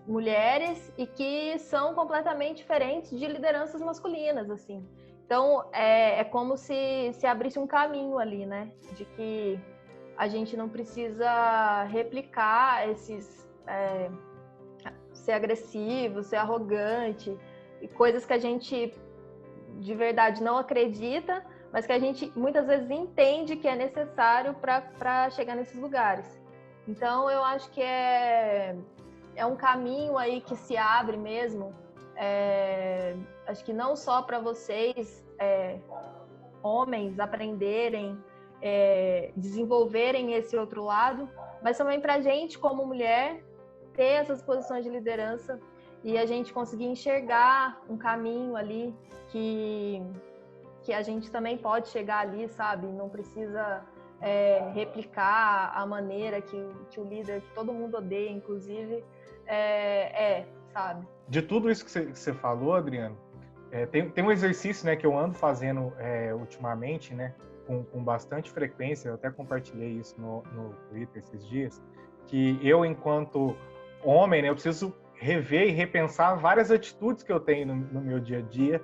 mulheres e que são completamente diferentes de lideranças masculinas, assim. Então, é como se abrisse um caminho ali, né? De que a gente não precisa replicar ser agressivo, ser arrogante, e coisas que a gente de verdade não acredita, mas que a gente muitas vezes entende que é necessário para chegar nesses lugares. Então, eu acho que é um caminho aí que se abre mesmo, acho que não só para vocês, homens, aprenderem, desenvolverem esse outro lado, mas também para a gente, como mulher, ter essas posições de liderança e a gente conseguir enxergar um caminho ali que a gente também pode chegar ali, sabe? Não precisa replicar a maneira que o líder, que todo mundo odeia, inclusive, sabe? De tudo isso que você falou, Adriano, tem um exercício, né, que eu ando fazendo ultimamente, né, com bastante frequência, eu até compartilhei isso no Twitter esses dias, que eu, enquanto homem, né, eu preciso rever e repensar várias atitudes que eu tenho no meu dia a dia,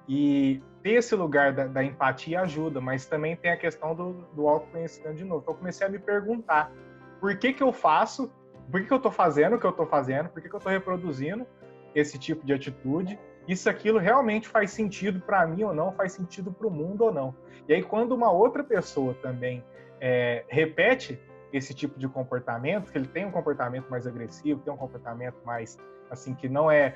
e ter esse lugar da empatia ajuda, mas também tem a questão do autoconhecimento de novo. Então eu comecei a me perguntar por que eu faço, por que eu estou fazendo o que eu estou fazendo, por que eu estou reproduzindo esse tipo de atitude, e se aquilo realmente faz sentido para mim ou não, faz sentido para o mundo ou não. E aí quando uma outra pessoa também repete esse tipo de comportamento, que ele tem um comportamento mais agressivo, tem um comportamento mais, assim, que não é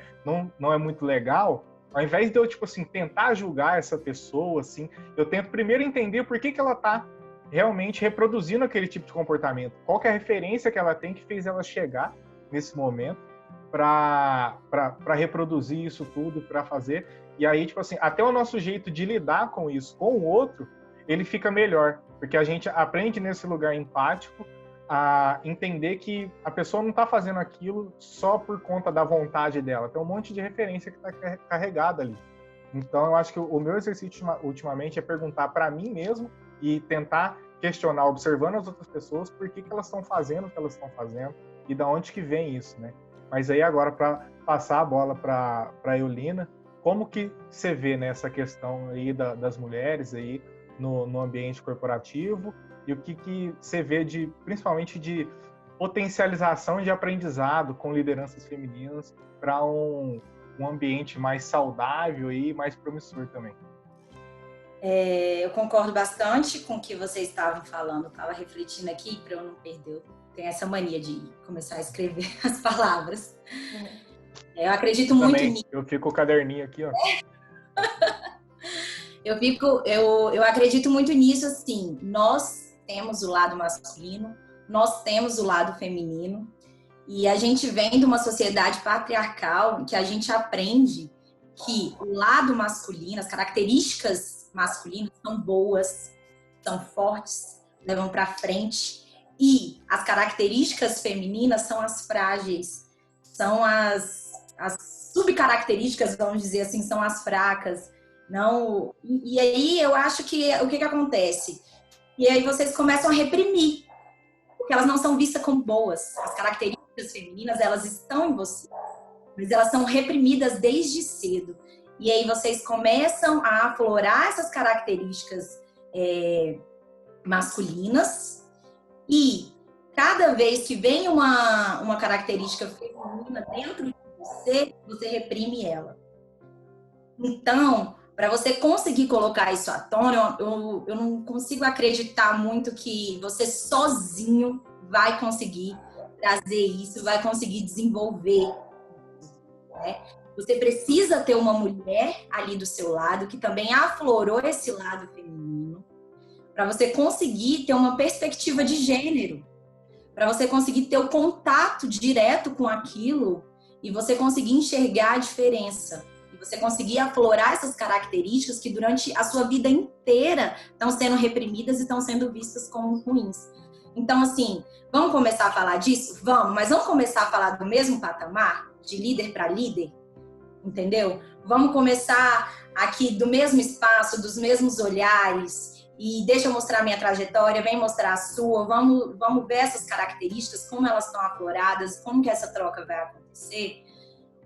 muito legal, ao invés de eu, tipo assim, tentar julgar essa pessoa, assim, eu tento primeiro entender por que ela está realmente reproduzindo aquele tipo de comportamento. Qual que é a referência que ela tem que fez ela chegar nesse momento para reproduzir isso tudo, para fazer. E aí, tipo assim, até o nosso jeito de lidar com isso, com o outro, ele fica melhor. Porque a gente aprende nesse lugar empático a entender que a pessoa não está fazendo aquilo só por conta da vontade dela. Tem um monte de referência que está carregada ali. Então, eu acho que o meu exercício ultimamente é perguntar para mim mesmo e tentar questionar, observando as outras pessoas, por que elas estão fazendo o que elas estão fazendo e da onde que vem isso, né? Mas aí agora, para passar a bola para a Eulina, como que você vê nessa questão aí das mulheres aí no ambiente corporativo e o que você vê principalmente de potencialização de aprendizado com lideranças femininas para um ambiente mais saudável e mais promissor também? Eu concordo bastante com o que vocês estavam falando, estava refletindo aqui para eu não perder. Tenho essa mania de começar a escrever as palavras. Eu acredito muito nisso. Eu fico com o caderninho aqui, ó. Eu acredito muito nisso, assim. Nós temos o lado masculino, nós temos o lado feminino, e a gente vem de uma sociedade patriarcal que a gente aprende que o lado masculino, as características masculinas são boas, são fortes, levam para frente. E as características femininas são as frágeis, são as subcaracterísticas, vamos dizer assim, são as fracas. Não, e aí eu acho que o que acontece? E aí vocês começam a reprimir, porque elas não são vistas como boas. As características femininas, elas estão em você, mas elas são reprimidas desde cedo. E aí vocês começam a aflorar essas características masculinas, e cada vez que vem uma característica feminina dentro de você, você reprime ela. Então, para você conseguir colocar isso à tona, eu não consigo acreditar muito que você sozinho vai conseguir trazer isso, vai conseguir desenvolver, né? Você precisa ter uma mulher ali do seu lado que também aflorou esse lado feminino, para você conseguir ter uma perspectiva de gênero, para você conseguir ter o contato direto com aquilo e você conseguir enxergar a diferença. E você conseguir aflorar essas características que durante a sua vida inteira estão sendo reprimidas e estão sendo vistas como ruins. Então, assim, vamos começar a falar disso? Vamos, mas vamos começar a falar do mesmo patamar, de líder para líder? Entendeu? Vamos começar aqui do mesmo espaço, dos mesmos olhares, e deixa eu mostrar a minha trajetória, vem mostrar a sua, vamos ver essas características, como elas estão afloradas, como que essa troca vai acontecer,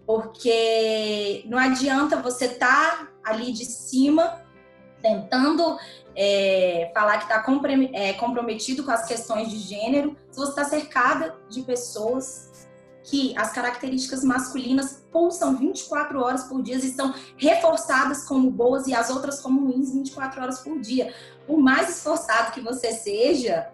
porque não adianta você estar ali de cima tentando falar que está comprometido com as questões de gênero, se você está cercada de pessoas que as características masculinas pulsam 24 horas por dia e são reforçadas como boas e as outras como ruins 24 horas por dia. Por mais esforçado que você seja,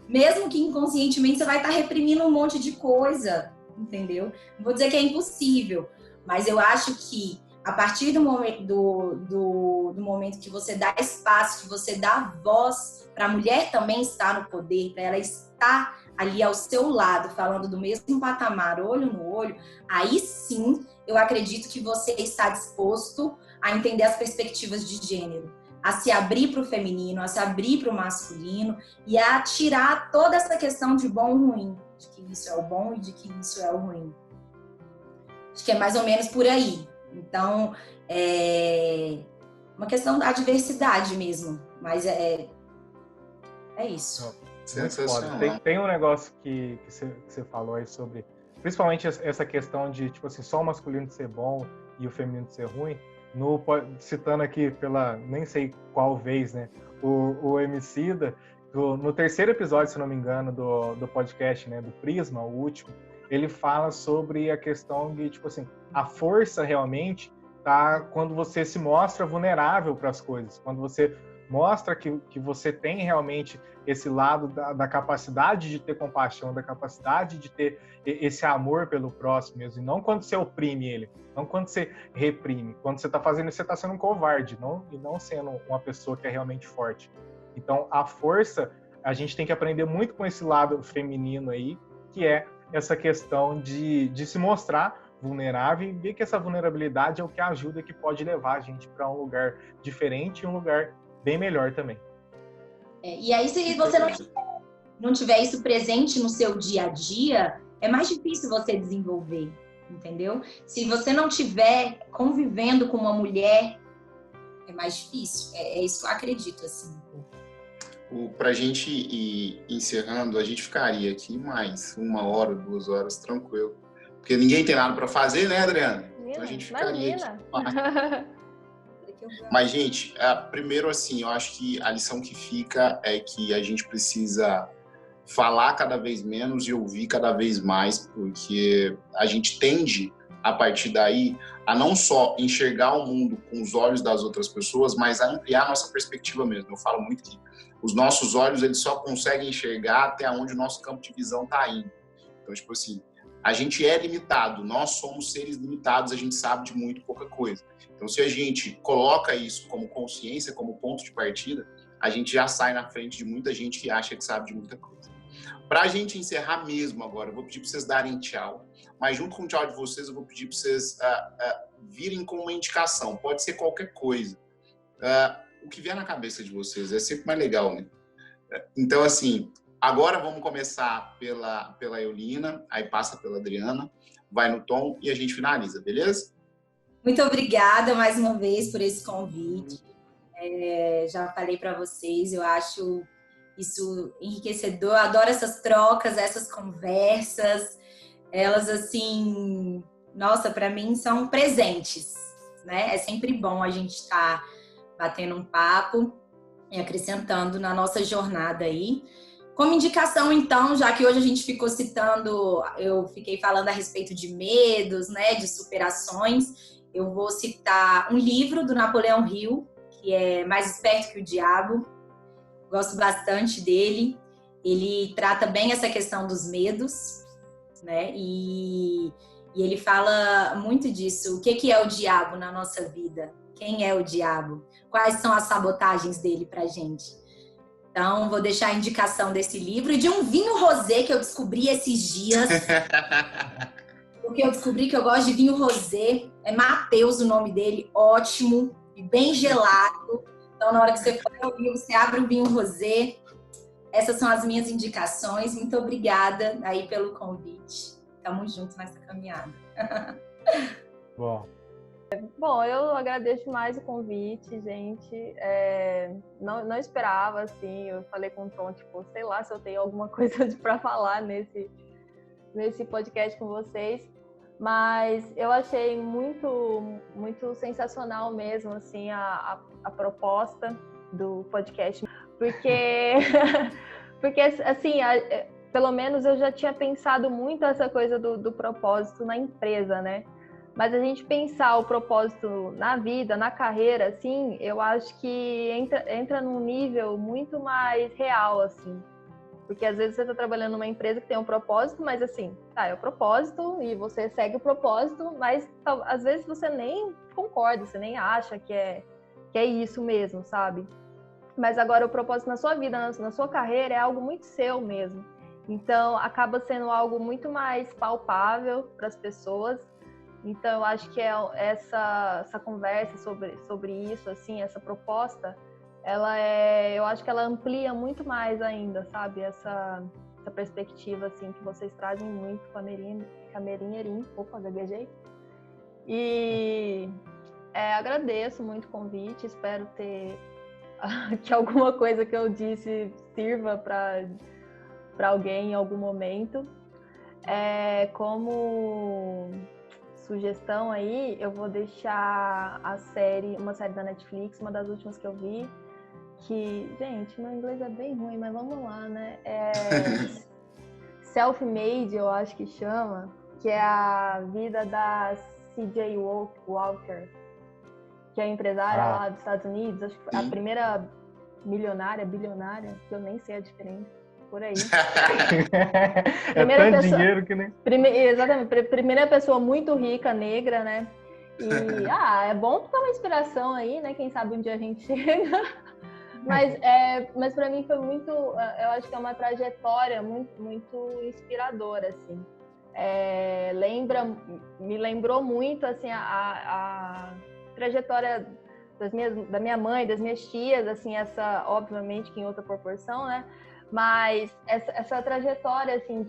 mesmo que inconscientemente, você vai estar reprimindo um monte de coisa, entendeu? Não vou dizer que é impossível, mas eu acho que a partir do momento que você dá espaço, que você dá voz para a mulher também estar no poder, para ela estar ali ao seu lado, falando do mesmo patamar, olho no olho, aí sim eu acredito que você está disposto a entender as perspectivas de gênero, a se abrir para o feminino, a se abrir para o masculino e a tirar toda essa questão de bom e ruim, de que isso é o bom e de que isso é o ruim. Acho que é mais ou menos por aí. Então, é uma questão da diversidade mesmo, mas é isso. Sensacional. Tem um negócio que você falou aí sobre, principalmente essa questão de, tipo assim, só o masculino ser bom e o feminino ser ruim, citando aqui pela, nem sei qual vez, né, o Emicida, no terceiro episódio, se não me engano, do podcast, né, do Prisma, o último, ele fala sobre a questão de, tipo assim, a força realmente tá quando você se mostra vulnerável para as coisas, quando você mostra que você tem realmente esse lado da capacidade de ter compaixão, da capacidade de ter esse amor pelo próximo mesmo, e não quando você oprime ele, não quando você reprime. Quando você está fazendo isso, você está sendo um covarde, e não sendo uma pessoa que é realmente forte. Então, a força, a gente tem que aprender muito com esse lado feminino aí, que é essa questão de se mostrar vulnerável e ver que essa vulnerabilidade é o que ajuda, que pode levar a gente para um lugar diferente e um lugar bem melhor também. E aí, se você não tiver isso presente no seu dia a dia, é mais difícil você desenvolver, entendeu? Se você não tiver convivendo com uma mulher, é mais difícil. É isso que eu acredito, assim. Pra gente ir encerrando, a gente ficaria aqui mais 1 hora, 2 horas, tranquilo. Porque ninguém tem nada para fazer, né, Adriana? Então a gente ficaria aqui. Mas, gente, primeiro, assim, eu acho que a lição que fica é que a gente precisa falar cada vez menos e ouvir cada vez mais, porque a gente tende, a partir daí, a não só enxergar o mundo com os olhos das outras pessoas, mas a ampliar a nossa perspectiva mesmo. Eu falo muito que os nossos olhos, eles só conseguem enxergar até onde o nosso campo de visão está indo. Então, tipo assim, a gente é limitado, nós somos seres limitados, a gente sabe de muito pouca coisa. Então, se a gente coloca isso como consciência, como ponto de partida, a gente já sai na frente de muita gente que acha que sabe de muita coisa. Para a gente encerrar mesmo agora, eu vou pedir para vocês darem tchau, mas junto com o tchau de vocês, eu vou pedir para vocês virem com uma indicação, pode ser qualquer coisa. o que vier na cabeça de vocês. É sempre mais legal, né? Então, assim, agora vamos começar pela Eulina, aí passa pela Adriana, vai no Tom e a gente finaliza, beleza? Muito obrigada mais uma vez por esse convite. Já falei para vocês, eu acho isso enriquecedor. Eu adoro essas trocas, essas conversas. Elas, assim, nossa, para mim são presentes, né? É sempre bom a gente estar batendo um papo e acrescentando na nossa jornada aí. Como indicação, então, já que hoje a gente ficou citando, eu fiquei falando a respeito de medos, né, de superações, eu vou citar um livro do Napoleão Hill, que é Mais Esperto que o Diabo. Gosto bastante dele. Ele trata bem essa questão dos medos, né? E ele fala muito disso. O que é o diabo na nossa vida? Quem é o diabo? Quais são as sabotagens dele pra gente? Então, vou deixar a indicação desse livro e de um vinho rosé que eu descobri esses dias. Porque eu descobri que eu gosto de vinho rosé. É Mateus o nome dele, ótimo e bem gelado. Então, na hora que você for ouvir, você abre o vinho rosé. Essas são as minhas indicações. Muito obrigada aí pelo convite. Tamo junto nessa caminhada. Bom, eu agradeço mais o convite, gente. Não esperava, assim. Eu falei com o Tom, tipo, sei lá se eu tenho alguma coisa para falar nesse podcast com vocês. Mas eu achei muito, muito sensacional mesmo, assim, a proposta do podcast. Porque assim, pelo menos eu já tinha pensado muito essa coisa do propósito na empresa, né? Mas a gente pensar o propósito na vida, na carreira, assim, eu acho que entra num nível muito mais real, assim. Porque às vezes você está trabalhando numa empresa que tem um propósito, mas assim, é o propósito e você segue o propósito, mas às vezes você nem concorda, você nem acha que é isso mesmo, sabe? Mas agora o propósito na sua vida, na sua carreira, é algo muito seu mesmo. Então, acaba sendo algo muito mais palpável para as pessoas. Então, eu acho que essa conversa sobre isso, assim, essa proposta, eu acho que ela amplia muito mais ainda, sabe? Essa perspectiva, assim, que vocês trazem muito com a Merinha Erim. Opa, gaguejei. E agradeço muito o convite, espero que alguma coisa que eu disse sirva para alguém em algum momento. Como sugestão aí, eu vou deixar uma série da Netflix, uma das últimas que eu vi, que, gente, meu inglês é bem ruim, mas vamos lá, né? Self-Made, eu acho que chama, que é a vida da C.J. Walker, que é empresária lá dos Estados Unidos, acho que a primeira bilionária, que eu nem sei a diferença, por aí. Tanto dinheiro que nem... Exatamente, primeira pessoa muito rica, negra, né? E, é bom ter uma inspiração aí, né? Quem sabe um dia a gente chega. Mas para mim foi muito, eu acho que é uma trajetória muito, muito inspiradora, assim. Me lembrou muito, assim, a trajetória da minha mãe, das minhas tias, assim, obviamente que em outra proporção, né? Mas essa trajetória, assim,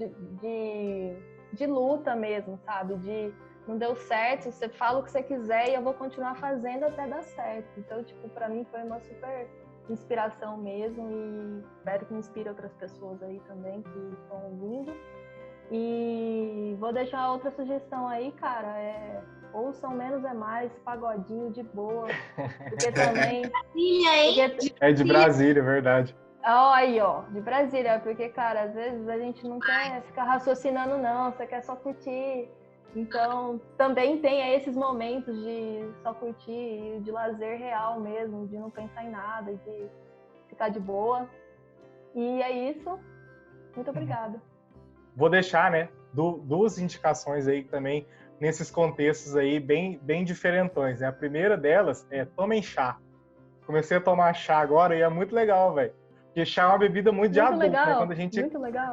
de luta mesmo, sabe? Não deu certo, você fala o que você quiser e eu vou continuar fazendo até dar certo. Então, tipo, para mim foi uma super inspiração mesmo e espero que inspire outras pessoas aí também que estão ouvindo. E vou deixar outra sugestão aí, cara, ouçam Menos é Mais, pagodinho de boa, porque também... É de Brasília, verdade. Aí, ó, de Brasília, porque, cara, às vezes a gente não quer ficar raciocinando, não, você quer só curtir. Então, também tem esses momentos de só curtir, de lazer real mesmo, de não pensar em nada, de ficar de boa. E é isso. Muito obrigada. Vou deixar, né, duas indicações aí também, nesses contextos aí bem, bem diferentões, né? A primeira delas é tomem chá. Comecei a tomar chá agora e é muito legal, velho. Porque chá é uma bebida muito de adulto, legal, né? Quando a gente... Muito legal.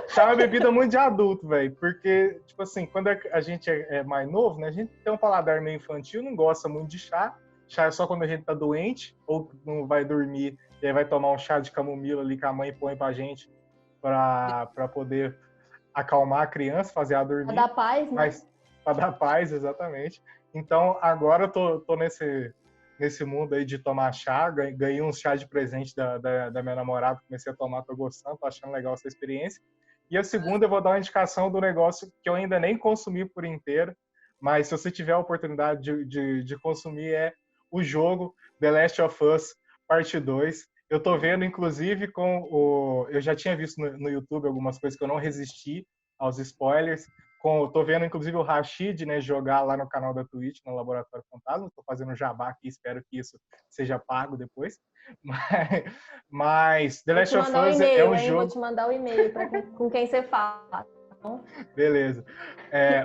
Chá é uma bebida muito de adulto, velho. Porque, tipo assim, quando a gente é mais novo, né? A gente tem um paladar meio infantil, não gosta muito de chá. chá é só quando a gente tá doente, ou não vai dormir, e aí vai tomar um chá de camomila ali que a mãe põe pra gente para poder acalmar a criança, fazer ela dormir. Pra dar paz, né? Mas, pra dar paz, exatamente. Então, agora eu tô nesse mundo aí de tomar chá, ganhei um chá de presente da minha namorada, comecei a tomar, tô gostando, tô achando legal essa experiência. E a segunda, eu vou dar uma indicação do negócio que eu ainda nem consumi por inteiro, mas se você tiver a oportunidade de consumir, é o jogo The Last of Us Parte 2. Eu tô vendo, inclusive, eu já tinha visto no YouTube algumas coisas que eu não resisti aos spoilers. Tô vendo, inclusive, o Rashid, né, jogar lá no canal da Twitch, no Laboratório Fantasma. Tô fazendo jabá aqui, espero que isso seja pago depois. Mas The Last of Us é um jogo... Vou te mandar o e-mail com quem você fala. Beleza.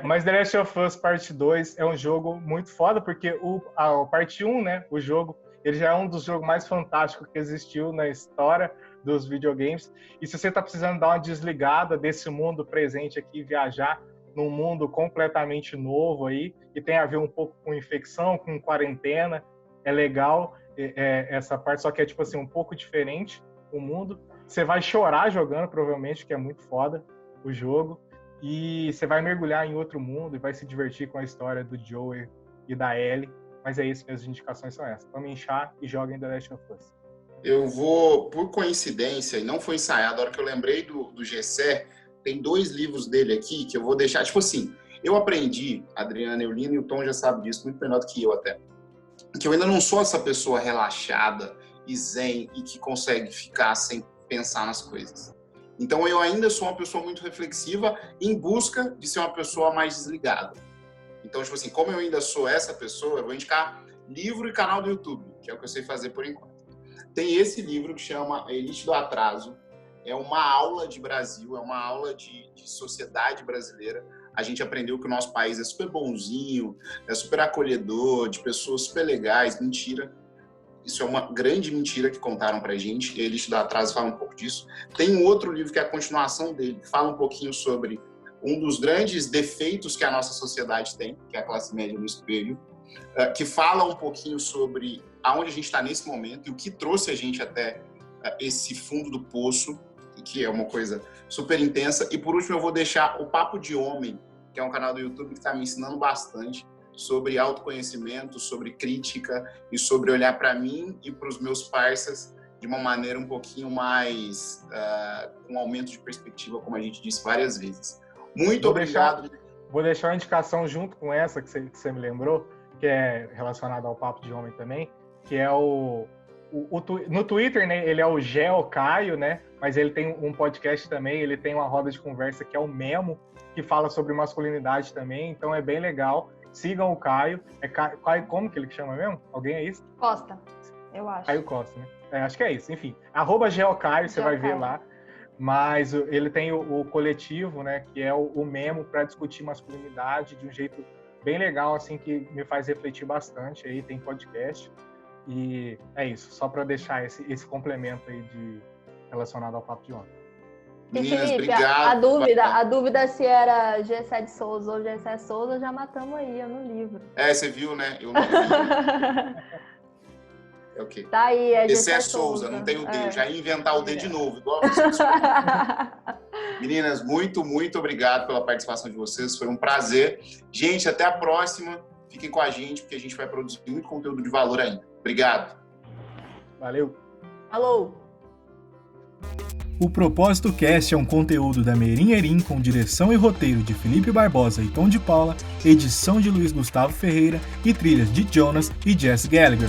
Mas The Last of Us Parte 2 é um jogo muito foda, porque a Parte 1, né, o jogo, ele já é um dos jogos mais fantásticos que existiu na história dos videogames. E se você está precisando dar uma desligada desse mundo presente aqui, viajar num mundo completamente novo aí, que tem a ver um pouco com infecção, com quarentena, é legal essa parte, só que é tipo assim, um pouco diferente o mundo. Você vai chorar jogando, provavelmente, que é muito foda o jogo. E você vai mergulhar em outro mundo e vai se divertir com a história do Joel e da Ellie. Mas é isso, minhas indicações são essas. Tomem chá e joguem The Last of Us. Eu vou, por coincidência, e não foi ensaiado, a hora que eu lembrei do Gessé, tem 2 livros dele aqui que eu vou deixar. Tipo assim, eu aprendi, Adriana, Eulina e o Tom já sabe disso, muito melhor do que eu até, que eu ainda não sou essa pessoa relaxada e zen e que consegue ficar sem pensar nas coisas. Então eu ainda sou uma pessoa muito reflexiva em busca de ser uma pessoa mais desligada. Então, tipo assim, como eu ainda sou essa pessoa, eu vou indicar livro e canal do YouTube, que é o que eu sei fazer por enquanto. Tem esse livro que chama Elite do Atraso. É uma aula de Brasil, é uma aula de sociedade brasileira. A gente aprendeu que o nosso país é super bonzinho, é super acolhedor, de pessoas super legais. Mentira. Isso é uma grande mentira que contaram pra gente. Elite do Atraso fala um pouco disso. Tem um outro livro que é a continuação dele, que fala um pouquinho sobre um dos grandes defeitos que a nossa sociedade tem, que é a classe média no espelho, que fala um pouquinho sobre aonde a gente está nesse momento e o que trouxe a gente até esse fundo do poço, que é uma coisa super intensa. E por último eu vou deixar o Papo de Homem, que é um canal do YouTube que está me ensinando bastante sobre autoconhecimento, sobre crítica e sobre olhar para mim e para os meus parceiros de uma maneira um pouquinho mais com um aumento de perspectiva, como a gente disse várias vezes. Muito obrigado. Vou deixar uma indicação junto com essa que você me lembrou, que é relacionada ao Papo de Homem também, que é no Twitter, né, ele é o Geocaio, né, mas ele tem um podcast também, ele tem uma roda de conversa que é o Memo, que fala sobre masculinidade também, então é bem legal. Sigam o Caio. Caio, como que ele chama mesmo? Alguém é isso? Costa, eu acho. Caio Costa, né? Acho que é isso. Enfim, @Geocaio, você vai ver lá. Mas ele tem o coletivo, né, que é o Memo, para discutir masculinidade de um jeito bem legal, assim, que me faz refletir bastante. Aí tem podcast. E é isso, só para deixar esse complemento aí relacionado ao Papo de Homem. Meninas, Felipe, obrigado. A dúvida se era Gessé de Souza ou Gessé Souza, já matamos aí, no livro. Você viu, né? Eu não vi. É o quê? Tá aí, Gessé Souza, não tem o D. Eu já ia inventar o D de novo, igual você. Meninas, muito, muito obrigado pela participação de vocês. Foi um prazer. Gente, até a próxima. Fiquem com a gente, porque a gente vai produzir muito conteúdo de valor ainda. Obrigado. Valeu. Alô. O Propósito Cast é um conteúdo da Merim Erim com direção e roteiro de Felipe Barbosa e Tom de Paula, edição de Luiz Gustavo Ferreira e trilhas de Jonas e Jess Gallagher.